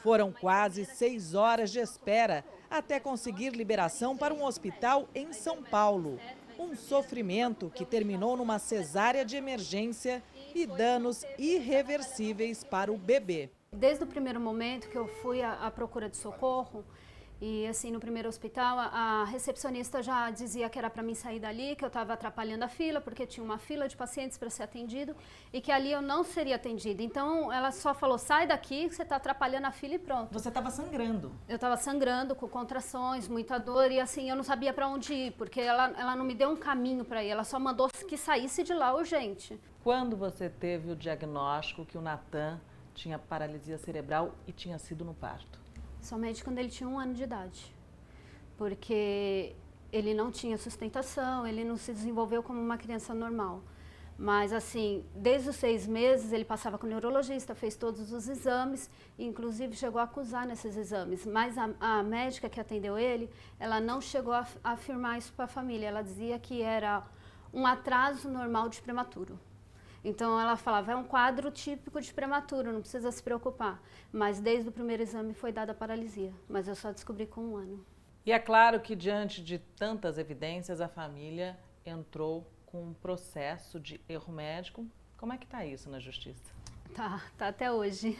Speaker 5: Foram quase 6 horas de espera até conseguir liberação para um hospital em São Paulo. Um sofrimento que terminou numa cesárea de emergência e danos irreversíveis para o bebê.
Speaker 17: Desde o primeiro momento que eu fui à procura de socorro, e assim, no primeiro hospital, a recepcionista já dizia que era para mim sair dali, que eu estava atrapalhando a fila, porque tinha uma fila de pacientes para ser atendido, e que ali eu não seria atendida. Então, ela só falou, sai daqui, que você está atrapalhando a fila e pronto.
Speaker 5: Você estava sangrando?
Speaker 17: Eu estava sangrando, com contrações, muita dor, e assim, eu não sabia para onde ir, porque ela não me deu um caminho para ir, ela só mandou que saísse de lá urgente.
Speaker 5: Quando você teve o diagnóstico que o Natan tinha paralisia cerebral e tinha sido no parto?
Speaker 17: Somente quando ele tinha 1 ano de idade, porque ele não tinha sustentação, ele não se desenvolveu como uma criança normal. Mas assim, desde os 6 meses ele passava com o neurologista, fez todos os exames, inclusive chegou a acusar nesses exames. Mas a médica que atendeu ele, ela não chegou a afirmar isso para a família, ela dizia que era um atraso normal de prematuro. Então ela falava, é um quadro típico de prematuro, não precisa se preocupar. Mas desde o primeiro exame foi dada a paralisia, mas eu só descobri com 1 ano.
Speaker 5: E é claro que diante de tantas evidências, a família entrou com um processo de erro médico. Como é que está isso na justiça?
Speaker 17: Tá até hoje.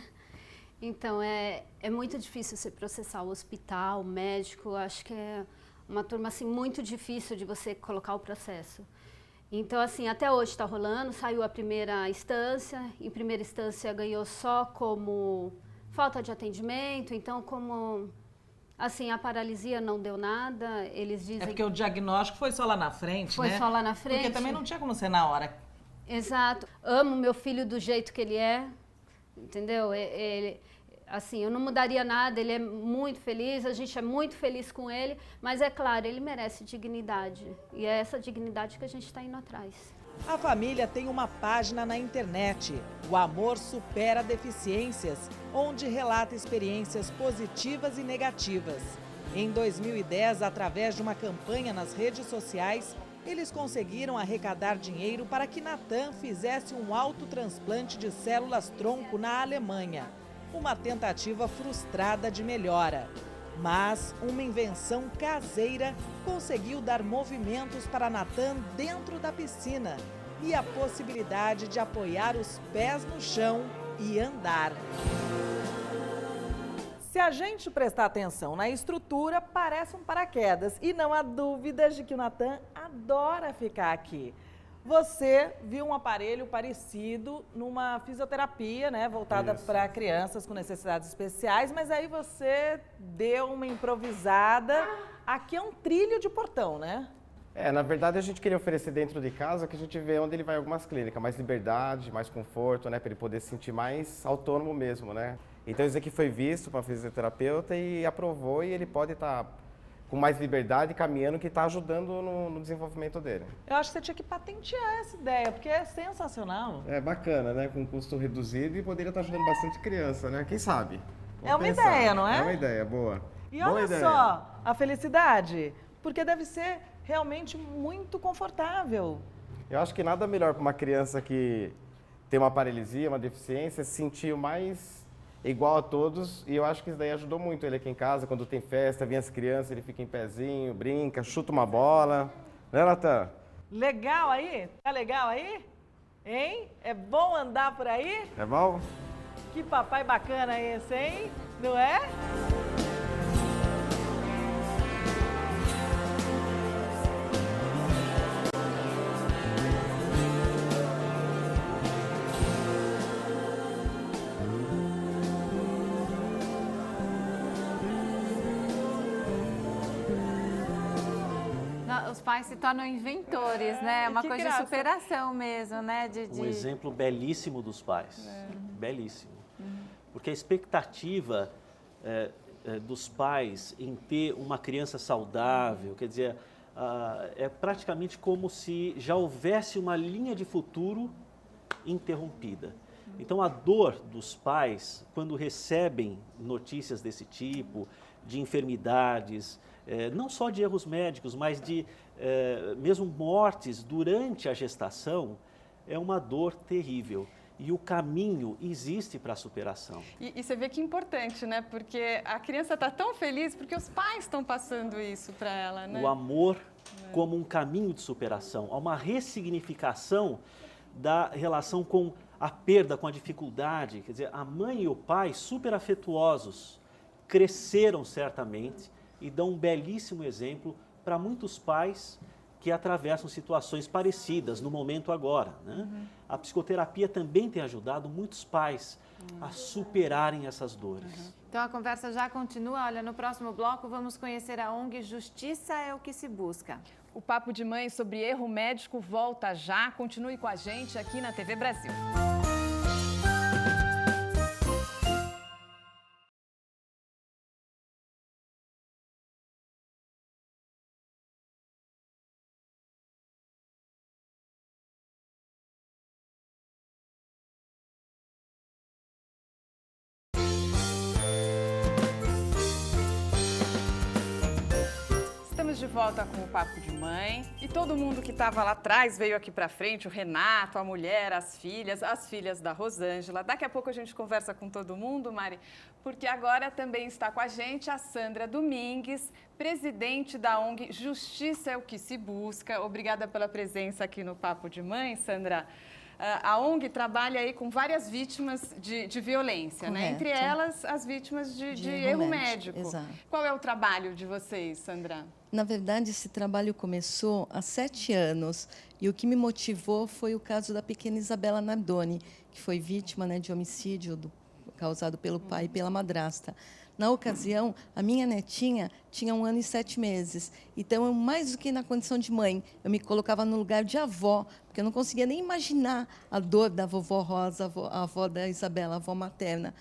Speaker 17: Então é muito difícil você processar o hospital, o médico, acho que é uma turma assim, muito difícil de você colocar o processo. Então, assim, até hoje está rolando, saiu a primeira instância, em primeira instância ganhou só como falta de atendimento, então como, assim, a paralisia não deu nada, eles dizem...
Speaker 5: É porque o diagnóstico foi só lá na frente,
Speaker 17: foi
Speaker 5: né?
Speaker 17: Foi só lá na frente.
Speaker 5: Porque também não tinha como ser na hora.
Speaker 17: Exato. Amo meu filho do jeito que ele é, entendeu? Assim, eu não mudaria nada, ele é muito feliz, a gente é muito feliz com ele, mas é claro, ele merece dignidade e é essa dignidade que a gente está indo atrás.
Speaker 5: A família tem uma página na internet, O Amor Supera Deficiências, onde relata experiências positivas e negativas. Em 2010, através de uma campanha nas redes sociais, eles conseguiram arrecadar dinheiro para que Natan fizesse um autotransplante de células-tronco na Alemanha. Uma tentativa frustrada de melhora. Mas uma invenção caseira conseguiu dar movimentos para Natan dentro da piscina e a possibilidade de apoiar os pés no chão e andar. Se a gente prestar atenção na estrutura, parece um paraquedas e não há dúvidas de que o Natan adora ficar aqui. Você viu um aparelho parecido numa fisioterapia, né, voltada para crianças com necessidades especiais, mas aí você deu uma improvisada. Aqui é um trilho de portão, né?
Speaker 18: Na verdade a gente queria oferecer dentro de casa, que a gente vê onde ele vai em algumas clínicas, mais liberdade, mais conforto, né, para ele poder se sentir mais autônomo mesmo, né? Então isso aqui foi visto para a fisioterapeuta e aprovou, e ele pode estar com mais liberdade, caminhando, que está ajudando no desenvolvimento dele.
Speaker 5: Eu acho que você tinha que patentear essa ideia, porque é sensacional.
Speaker 18: É bacana, né? Com custo reduzido e poderia estar ajudando bastante criança, né? Quem sabe?
Speaker 5: É uma ideia, não é?
Speaker 18: É uma ideia, boa.
Speaker 5: E
Speaker 18: boa
Speaker 5: olha
Speaker 18: ideia.
Speaker 5: só, a felicidade, porque deve ser realmente muito confortável.
Speaker 18: Eu acho que nada melhor para uma criança que tem uma paralisia, uma deficiência, se sentir o mais igual a todos, e eu acho que isso daí ajudou muito ele aqui em casa, quando tem festa, vem as crianças, ele fica em pezinho, brinca, chuta uma bola. Né, Natan?
Speaker 5: Legal aí? Tá legal aí? Hein? É bom andar por aí?
Speaker 18: É bom?
Speaker 5: Que papai bacana esse, hein? Não é?
Speaker 1: Os pais se tornam inventores, né? É uma coisa de superação mesmo, né?
Speaker 16: Um exemplo belíssimo dos pais. Belíssimo. Porque a expectativa dos pais em ter uma criança saudável, quer dizer, é praticamente como se já houvesse uma linha de futuro interrompida. Então, a dor dos pais, quando recebem notícias desse tipo, de enfermidades, não só de erros médicos, mas de mesmo mortes durante a gestação, é uma dor terrível. E o caminho existe para a superação.
Speaker 3: E você vê que é importante, né? Porque a criança está tão feliz porque os pais estão passando isso para ela, né?
Speaker 16: O amor como um caminho de superação, há uma ressignificação da relação com a perda, com a dificuldade. Quer dizer, a mãe e o pai, super afetuosos, cresceram certamente e dão um belíssimo exemplo para muitos pais que atravessam situações parecidas no momento agora, né? A psicoterapia também tem ajudado muitos pais a superarem essas dores.
Speaker 1: Então a conversa já continua. Olha, no próximo bloco vamos conhecer a ONG Justiça é o que se busca.
Speaker 3: O Papo de Mãe sobre erro médico volta já. Continue com a gente aqui na TV Brasil. Estamos de volta com o Papo de Mãe e todo mundo que estava lá atrás veio aqui para frente, o Renato, a mulher, as filhas da Rosângela. Daqui a pouco a gente conversa com todo mundo, Mari, porque agora também está com a gente a Sandra Domingues, presidente da ONG Justiça é o que se busca. Obrigada pela presença aqui no Papo de Mãe, Sandra. A ONG trabalha aí com várias vítimas de violência, né? Entre elas, as vítimas de erro médico.
Speaker 19: Exato.
Speaker 3: Qual é o trabalho de vocês, Sandra?
Speaker 19: Na verdade, esse trabalho começou há 7 anos e o que me motivou foi o caso da pequena Isabela Nardoni, que foi vítima, né, de homicídio causado pelo pai e pela madrasta. Na ocasião, a minha netinha tinha 1 ano e 7 meses. Então, eu, mais do que na condição de mãe, eu me colocava no lugar de avó, porque eu não conseguia nem imaginar a dor da vovó Rosa, a avó da Isabela, a avó materna.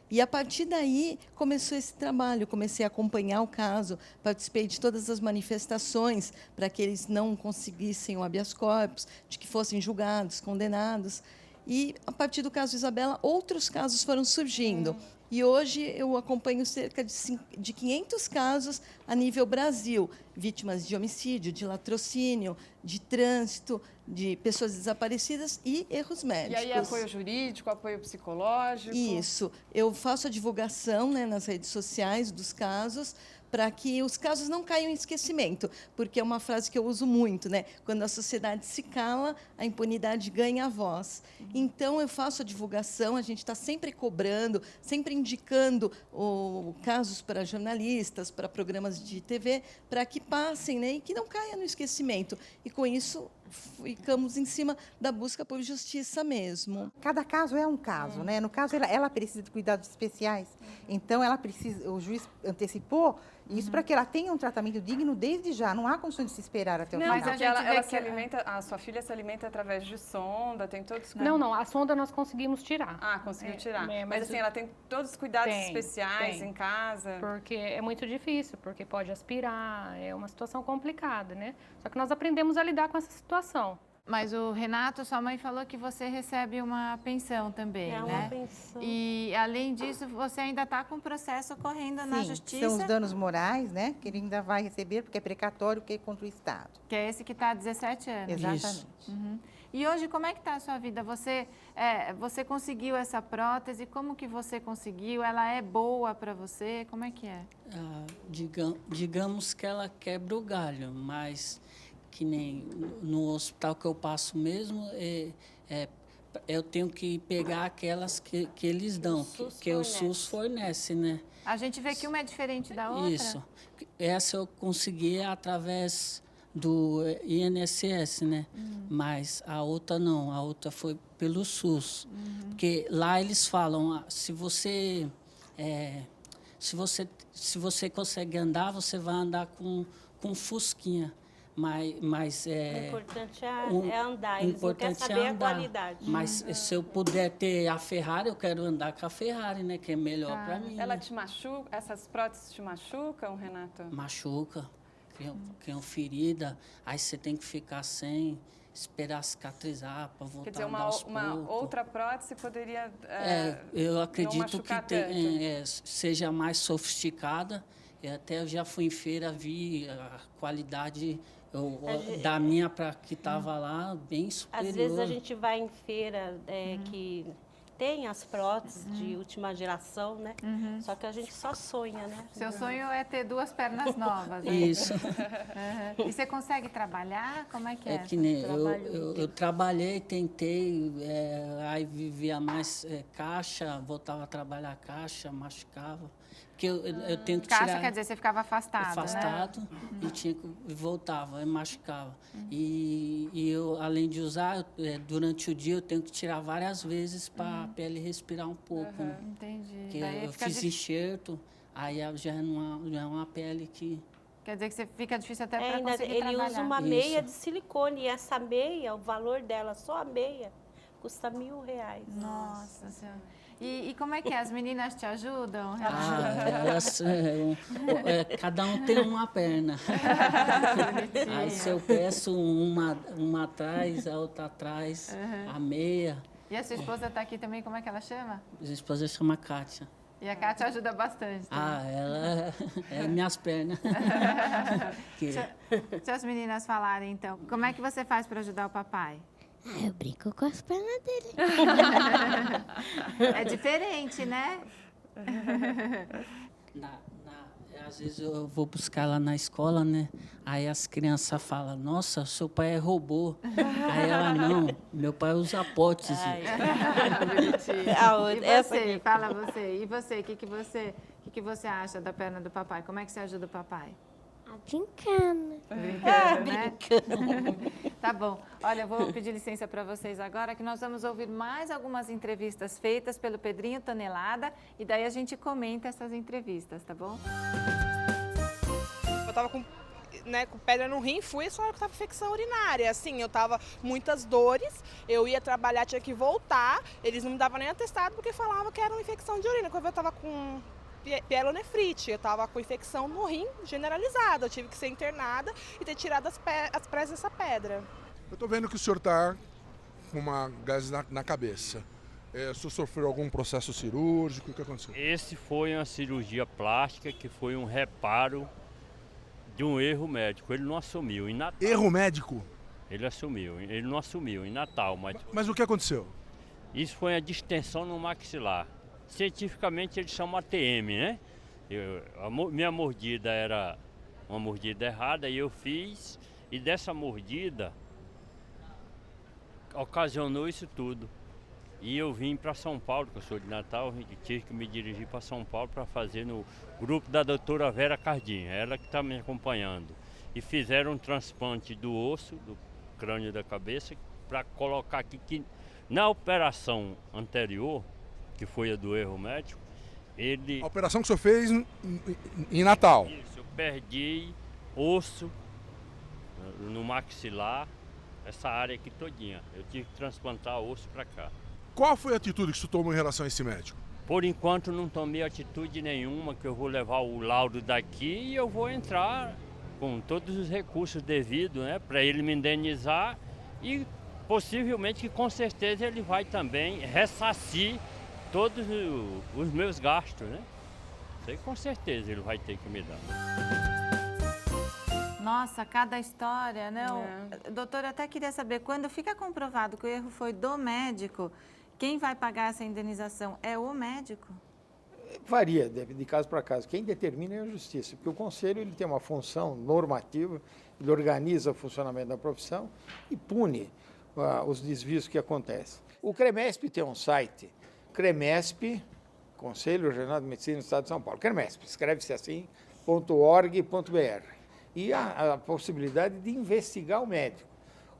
Speaker 19: E, a partir daí, começou esse trabalho. Eu comecei a acompanhar o caso, participei de todas as manifestações para que eles não conseguissem o habeas corpus, de que fossem julgados, condenados. E, a partir do caso Isabela, outros casos foram surgindo. E hoje eu acompanho cerca de 500 casos a nível Brasil, vítimas de homicídio, de latrocínio, de trânsito, de pessoas desaparecidas e erros médicos.
Speaker 3: E aí apoio jurídico, apoio psicológico?
Speaker 19: Isso. Eu faço a divulgação, né, nas redes sociais dos casos, para que os casos não caiam em esquecimento, porque é uma frase que eu uso muito, né? Quando a sociedade se cala, a impunidade ganha a voz. Então, eu faço a divulgação, a gente está sempre cobrando, sempre indicando casos para jornalistas, para programas de TV, para que passem, né? E que não caia no esquecimento. E, com isso, ficamos em cima da busca por justiça mesmo.
Speaker 9: Cada caso é um caso, né? No caso, ela precisa de cuidados especiais. Então, o juiz antecipou isso para que ela tenha um tratamento digno desde já. Não há condição de se esperar até o final.
Speaker 3: Mas ela se alimenta, a sua filha se alimenta através de sonda, tem todos os cuidados.
Speaker 6: Não, a sonda nós conseguimos tirar.
Speaker 3: Ah, conseguiu tirar. Mas assim, ela tem todos os cuidados especiais em casa?
Speaker 6: Porque é muito difícil, porque pode aspirar, é uma situação complicada, né? Só que nós aprendemos a lidar com essa situação.
Speaker 1: Mas o Renato, sua mãe falou que você recebe uma pensão também, né?
Speaker 8: Uma pensão.
Speaker 1: E, além disso, você ainda está com o processo correndo na Justiça.
Speaker 9: São os danos morais, né? Que ele ainda vai receber, porque é precatório, que é contra o Estado.
Speaker 1: Que é esse que está há 17 anos.
Speaker 9: Exatamente.
Speaker 1: Uhum. E hoje, como é que está a sua vida? Você conseguiu essa prótese? Como que você conseguiu? Ela é boa para você? Como é que é?
Speaker 2: Digamos que ela quebra o galho, mas que nem no hospital que eu passo mesmo, eu tenho que pegar aquelas que eles dão, que o SUS fornece, né?
Speaker 1: A gente vê que uma é diferente da outra?
Speaker 2: Isso. Essa eu consegui através do INSS, né? Mas a outra não, a outra foi pelo SUS. Porque lá eles falam, se você consegue andar, você vai andar com fusquinha. Mas
Speaker 8: o importante é andar, eles não querem saber a qualidade.
Speaker 2: Mas se eu puder ter a Ferrari, eu quero andar com a Ferrari, né? Que é melhor para mim.
Speaker 3: Ela
Speaker 2: né?
Speaker 3: te machuca? Essas próteses te machucam, Renato?
Speaker 2: Machuca. Tem uma ferida, aí você tem que ficar sem, esperar cicatrizar para voltar
Speaker 3: Quer dizer,
Speaker 2: a andar aos
Speaker 3: uma
Speaker 2: poucos.
Speaker 3: outra prótese poderia
Speaker 2: eu acredito
Speaker 3: não machucar
Speaker 2: que seja mais sofisticada. Eu já fui em feira, vi a qualidade Da minha para que estava lá, bem superior.
Speaker 8: Às vezes a gente vai em feira que tem as próteses de última geração, né? Só que a gente só sonha, né?
Speaker 1: Seu sonho é ter 2 pernas novas, né?
Speaker 2: Isso.
Speaker 1: E você consegue trabalhar? Como é que é?
Speaker 2: É que nem eu trabalhei, tentei, aí vivia mais caixa, voltava a trabalhar caixa, machucava. Porque eu tenho que tirar...
Speaker 1: Caixa quer dizer, você ficava afastado,
Speaker 2: né? E tinha que voltava, machucava. E eu, além de usar, durante o dia eu tenho que tirar várias vezes para a pele respirar um pouco. Né?
Speaker 1: Entendi.
Speaker 2: Porque eu fiz enxerto, aí já não é uma pele que...
Speaker 1: Quer dizer que você fica difícil até para conseguir
Speaker 8: ele
Speaker 1: trabalhar.
Speaker 8: usa uma meia de silicone e essa meia, o valor dela, só a meia, custa R$1.000.
Speaker 1: Nossa Senhora. E como é que é? As meninas te ajudam?
Speaker 2: Elas, cada um tem uma perna. Aí se eu peço uma atrás, a outra atrás, a meia.
Speaker 1: E a sua esposa está aqui também, como é que ela chama?
Speaker 2: A esposa chama Kátia.
Speaker 1: E a Kátia ajuda bastante. Também.
Speaker 2: Ela é minhas pernas.
Speaker 1: Deixa as meninas falarem, então. Como é que você faz para ajudar o papai?
Speaker 20: Eu brinco com as pernas dele.
Speaker 1: É diferente, né?
Speaker 2: Às vezes eu vou buscar lá na escola, né? Aí as crianças falam, nossa, seu pai é robô. Aí ela, não, meu pai usa prótese.
Speaker 1: E você, fala você. E você, o que você acha da perna do papai? Como é que você ajuda o papai?
Speaker 20: Brincando.
Speaker 1: Brincando, né? Tá bom. Olha, eu vou pedir licença para vocês agora, que nós vamos ouvir mais algumas entrevistas feitas pelo Pedrinho Tonelada e daí a gente comenta essas entrevistas, tá bom?
Speaker 21: Eu tava com pedra no rim, fui só que eu tava com infecção urinária. Assim, eu tava muitas dores, eu ia trabalhar, tinha que voltar, eles não me davam nem atestado porque falavam que era uma infecção de urina. Quando eu tava com pielonefrite, eu estava com infecção no rim generalizada, eu tive que ser internada e ter tirado as presas dessa pedra.
Speaker 4: Eu estou vendo que o senhor está com uma gás na cabeça. O senhor sofreu algum processo cirúrgico? O que aconteceu?
Speaker 22: Esse foi uma cirurgia plástica que foi um reparo de um erro médico. Ele não assumiu em Natal.
Speaker 4: Erro médico?
Speaker 22: Ele assumiu, ele não assumiu em Natal.
Speaker 4: Mas o que aconteceu?
Speaker 22: Isso foi a distensão no maxilar. Cientificamente eles chamam ATM, né? Minha mordida era uma mordida errada e eu fiz, e dessa mordida ocasionou isso tudo. E eu vim para São Paulo, que eu sou de Natal, e tive que me dirigir para São Paulo para fazer no grupo da doutora Vera Cardim, ela que está me acompanhando. E fizeram um transplante do osso, do crânio da cabeça, para colocar aqui que na operação anterior, que foi a do erro médico,
Speaker 4: A operação que o senhor fez em Natal?
Speaker 22: Isso, eu perdi osso no maxilar, essa área aqui todinha. Eu tive que transplantar osso para cá.
Speaker 4: Qual foi a atitude que o senhor tomou em relação a esse médico?
Speaker 22: Por enquanto não tomei atitude nenhuma, que eu vou levar o laudo daqui e eu vou entrar com todos os recursos devidos, né, para ele me indenizar e possivelmente, que com certeza ele vai também ressarcir todos os meus gastos, né? Isso aí com certeza ele vai ter que me dar.
Speaker 1: Nossa, cada história, né? Doutor, eu até queria saber, quando fica comprovado que o erro foi do médico, quem vai pagar essa indenização? É o médico?
Speaker 7: Varia de caso para caso. Quem determina é a justiça, porque o conselho ele tem uma função normativa, ele organiza o funcionamento da profissão e pune os desvios que acontecem. O CREMESP tem um site, CREMESP, Conselho Regional de Medicina do Estado de São Paulo. CREMESP, escreve-se assim, .org.br. E a possibilidade de investigar o médico.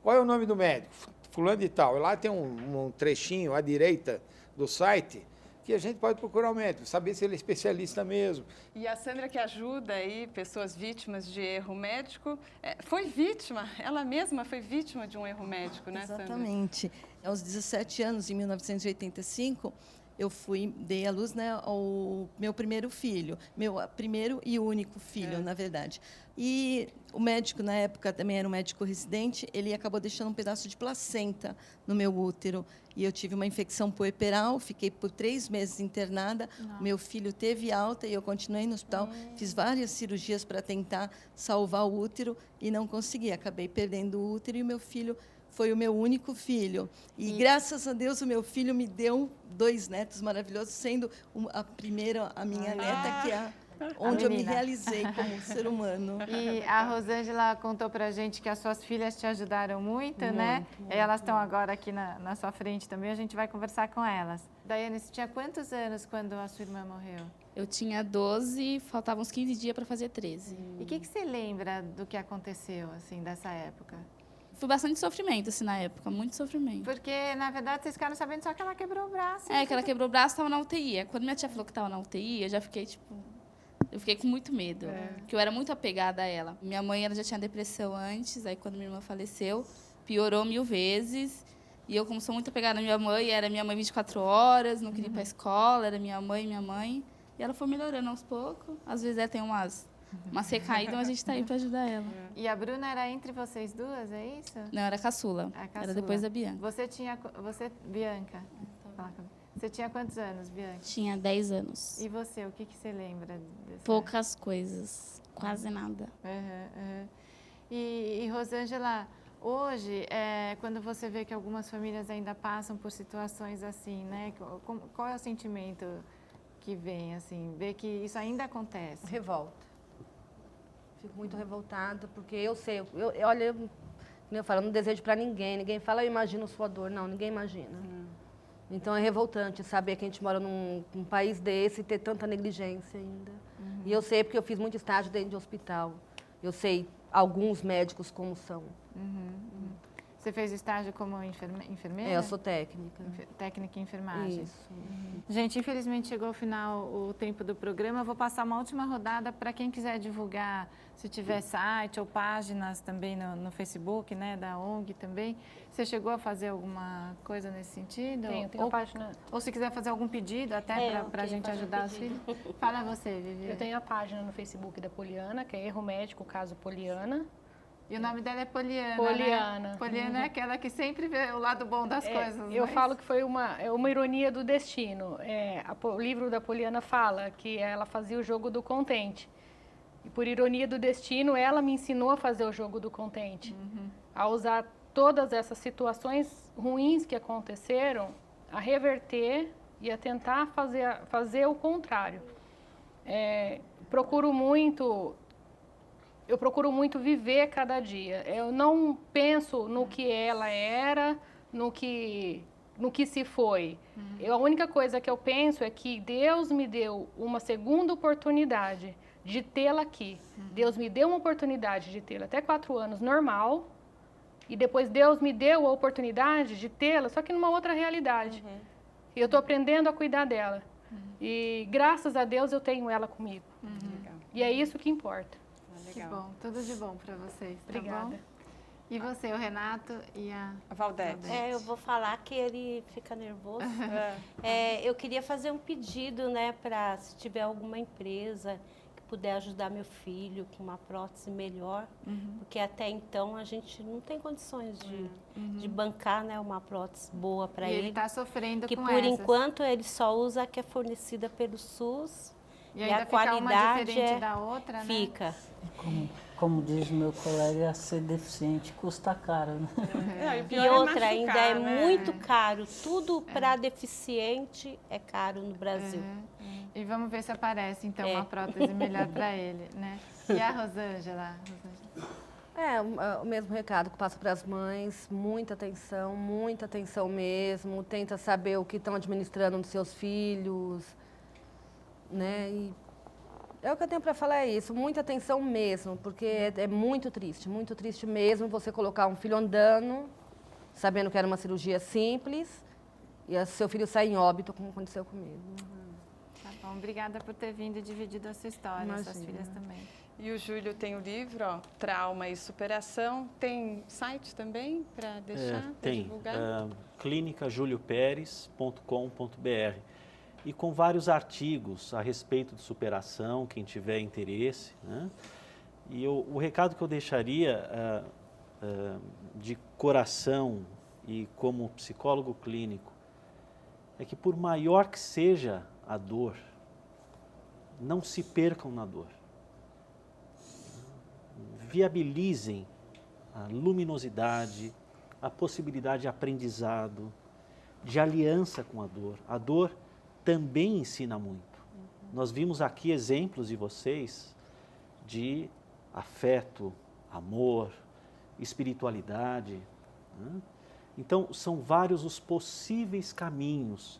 Speaker 7: Qual é o nome do médico? Fulano de tal. Lá tem um trechinho à direita do site que a gente pode procurar o médico, saber se ele é especialista mesmo.
Speaker 3: E a Sandra, que ajuda aí pessoas vítimas de erro médico, foi vítima, ela mesma foi vítima de um erro médico, né, Sandra?
Speaker 19: Exatamente. Aos 17 anos, em 1985, eu dei à luz, né, ao meu primeiro filho, meu primeiro e único filho, na verdade. E o médico, na época, também era um médico residente, ele acabou deixando um pedaço de placenta no meu útero. E eu tive uma infecção puerperal, fiquei por 3 meses internada.
Speaker 1: Nossa.
Speaker 19: Meu filho teve alta e eu continuei no hospital. Fiz várias cirurgias para tentar salvar o útero e não consegui. Acabei perdendo o útero e o meu filho foi o meu único filho. E graças a Deus, o meu filho me deu 2 netos maravilhosos, sendo a primeira, a minha neta, que é onde eu me realizei como ser humano.
Speaker 1: E a Rosângela contou pra gente que as suas filhas te ajudaram muito, né? E elas estão agora aqui na sua frente também, a gente vai conversar com elas. Daiane, você tinha quantos anos quando a sua irmã morreu?
Speaker 11: Eu tinha 12, faltavam uns 15 dias para fazer 13.
Speaker 1: E o que você lembra do que aconteceu, assim, dessa época?
Speaker 11: Foi bastante sofrimento, assim, na época, muito sofrimento.
Speaker 1: Porque, na verdade, vocês ficaram sabendo só que ela quebrou o braço.
Speaker 11: Que ela quebrou o braço e estava na UTI. Quando minha tia falou que estava na UTI, eu já fiquei, eu fiquei com muito medo, porque eu era muito apegada a ela. Minha mãe, ela já tinha depressão antes, aí quando minha irmã faleceu, piorou 1000 vezes. E eu, como sou muito apegada à minha mãe, era minha mãe 24 horas, não queria ir para a escola, era minha mãe. E ela foi melhorando aos poucos. Às vezes ela tem umas recaídas, mas a gente está aí para ajudar ela.
Speaker 1: E a Bruna era entre vocês duas, é isso?
Speaker 11: Não, era caçula. Era depois da Bianca.
Speaker 1: Bianca, você tinha quantos anos, Bianca?
Speaker 11: Tinha 10 anos.
Speaker 1: E você, o que você lembra dessa?
Speaker 11: Poucas coisas, quase nada.
Speaker 1: E Rosângela, hoje, quando você vê que algumas famílias ainda passam por situações assim, né? Qual é o sentimento que vem, assim, ver que isso ainda acontece?
Speaker 10: Revolta. Fico muito revoltada, porque eu sei, olha, como eu falo, eu não desejo para ninguém. Ninguém fala, eu imagino sua dor. Não, ninguém imagina. Então é revoltante saber que a gente mora num país desse e ter tanta negligência ainda. E eu sei porque eu fiz muito estágio dentro de hospital. Eu sei alguns médicos como são.
Speaker 1: Você fez estágio como enfermeira?
Speaker 10: Eu sou técnica.
Speaker 1: Técnica em enfermagem.
Speaker 10: Isso.
Speaker 1: Gente, infelizmente chegou ao final o tempo do programa. Eu vou passar uma última rodada para quem quiser divulgar, se tiver site ou páginas também no Facebook, né, da ONG também. Você chegou a fazer alguma coisa nesse sentido?
Speaker 6: Tenho página.
Speaker 1: Ou se quiser fazer algum pedido até para a gente ajudar os filhos. Fala você, Vivi.
Speaker 6: Eu tenho a página no Facebook da Poliana, que é Erro Médico, Caso Poliana.
Speaker 1: E o nome dela é Poliana,
Speaker 6: Poliana.
Speaker 1: Né? Poliana é aquela que sempre vê o lado bom das coisas.
Speaker 6: Eu falo que foi uma ironia do destino. O livro da Poliana fala que ela fazia o jogo do contente. E por ironia do destino, ela me ensinou a fazer o jogo do contente. A usar todas essas situações ruins que aconteceram, a reverter e a tentar fazer o contrário. Eu procuro muito viver cada dia. Eu não penso no que ela era, no que se foi. A única coisa que eu penso é que Deus me deu uma segunda oportunidade de tê-la aqui. Deus me deu uma oportunidade de tê-la até 4 anos normal, e depois Deus me deu a oportunidade de tê-la, só que numa outra realidade. E eu estou aprendendo a cuidar dela. E graças a Deus eu tenho ela comigo. E é isso que importa.
Speaker 1: Que bom, tudo de bom para vocês.
Speaker 6: Obrigada.
Speaker 1: Tá bom? E você, o Renato e a
Speaker 8: Valdete? Eu vou falar que ele fica nervoso. Eu queria fazer um pedido, né, para se tiver alguma empresa que puder ajudar meu filho com uma prótese melhor, porque até então a gente não tem condições de bancar, né, uma prótese boa para ele.
Speaker 1: E ele está sofrendo
Speaker 8: que
Speaker 1: com
Speaker 8: por
Speaker 1: essas.
Speaker 8: enquanto ele só usa a que é fornecida pelo SUS.
Speaker 1: E ainda
Speaker 8: a qualidade
Speaker 1: uma diferente da outra, né?
Speaker 8: Fica.
Speaker 2: Como diz meu colega, ser deficiente custa caro, né?
Speaker 8: E outra, ainda é muito caro. Tudo para deficiente é caro no Brasil.
Speaker 1: E vamos ver se aparece, então, uma prótese melhor para ele, né? E a Rosângela?
Speaker 10: O mesmo recado que passo para as mães, muita atenção mesmo. Tenta saber o que estão administrando nos seus filhos, né? E o que eu tenho para falar é isso, muita atenção mesmo, porque é muito triste mesmo você colocar um filho andando, sabendo que era uma cirurgia simples, e seu filho sai em óbito, como aconteceu comigo.
Speaker 1: Tá bom, obrigada por ter vindo e dividido a sua história, suas filhas também.
Speaker 12: E o Júlio tem o livro, ó, Trauma e Superação. Tem site também para deixar, para divulgar?
Speaker 16: Clinicajuliopérez.com.br. e com vários artigos a respeito de superação, quem tiver interesse, né? E o recado que eu deixaria de coração e como psicólogo clínico é que, por maior que seja a dor, não se percam na dor. Viabilizem a luminosidade, a possibilidade de aprendizado, de aliança com a dor. A dor também ensina muito. Nós vimos aqui exemplos de vocês de afeto, amor, espiritualidade, né? Então, são vários os possíveis caminhos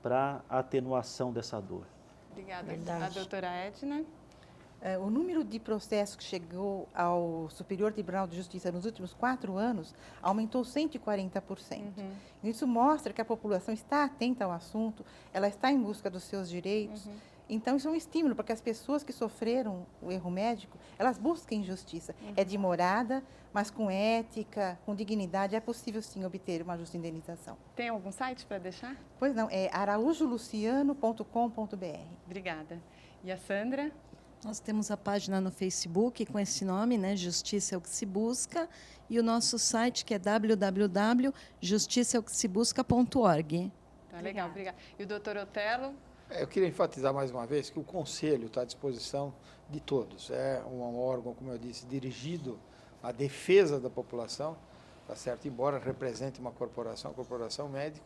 Speaker 16: para a atenuação dessa dor.
Speaker 12: Obrigada.
Speaker 9: Verdade.
Speaker 12: A doutora Edna?
Speaker 9: O número de processos que chegou ao Superior Tribunal de Justiça nos últimos 4 anos aumentou 140%. Isso mostra que a população está atenta ao assunto, ela está em busca dos seus direitos. Então, isso é um estímulo para que as pessoas que sofreram o erro médico, elas busquem justiça. É demorada, mas com ética, com dignidade, é possível sim obter uma justa indenização.
Speaker 12: Tem algum site para deixar?
Speaker 9: Pois não, é araujoluciano.com.br.
Speaker 12: Obrigada. E a Sandra?
Speaker 19: Nós temos a página no Facebook com esse nome, né? Justiça é o que se busca, e o nosso site que é www.justiçaeoquesebusca.org.
Speaker 12: Tá legal, obrigada. E o doutor Otelo?
Speaker 7: Eu queria enfatizar mais uma vez que o Conselho está à disposição de todos. É um órgão, como eu disse, dirigido à defesa da população, tá certo? Embora represente uma corporação médica.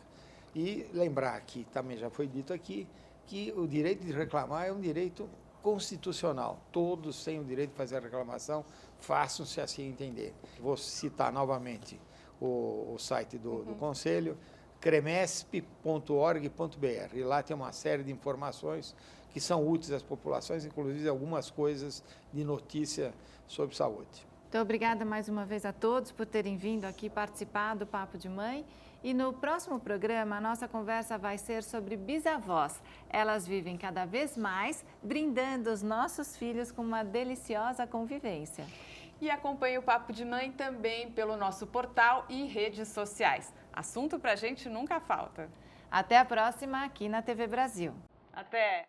Speaker 7: E lembrar que, também já foi dito aqui, que o direito de reclamar é um direito constitucional. Todos têm o direito de fazer a reclamação, façam-se assim entender. Vou citar novamente o site do Conselho, cremesp.org.br. E lá tem uma série de informações que são úteis às populações, inclusive algumas coisas de notícia sobre saúde.
Speaker 1: Então, obrigada mais uma vez a todos por terem vindo aqui participar do Papo de Mãe. E no próximo programa, a nossa conversa vai ser sobre bisavós. Elas vivem cada vez mais, brindando os nossos filhos com uma deliciosa convivência.
Speaker 3: E acompanhe o Papo de Mãe também pelo nosso portal e redes sociais. Assunto pra gente nunca falta.
Speaker 1: Até a próxima aqui na TV Brasil.
Speaker 3: Até!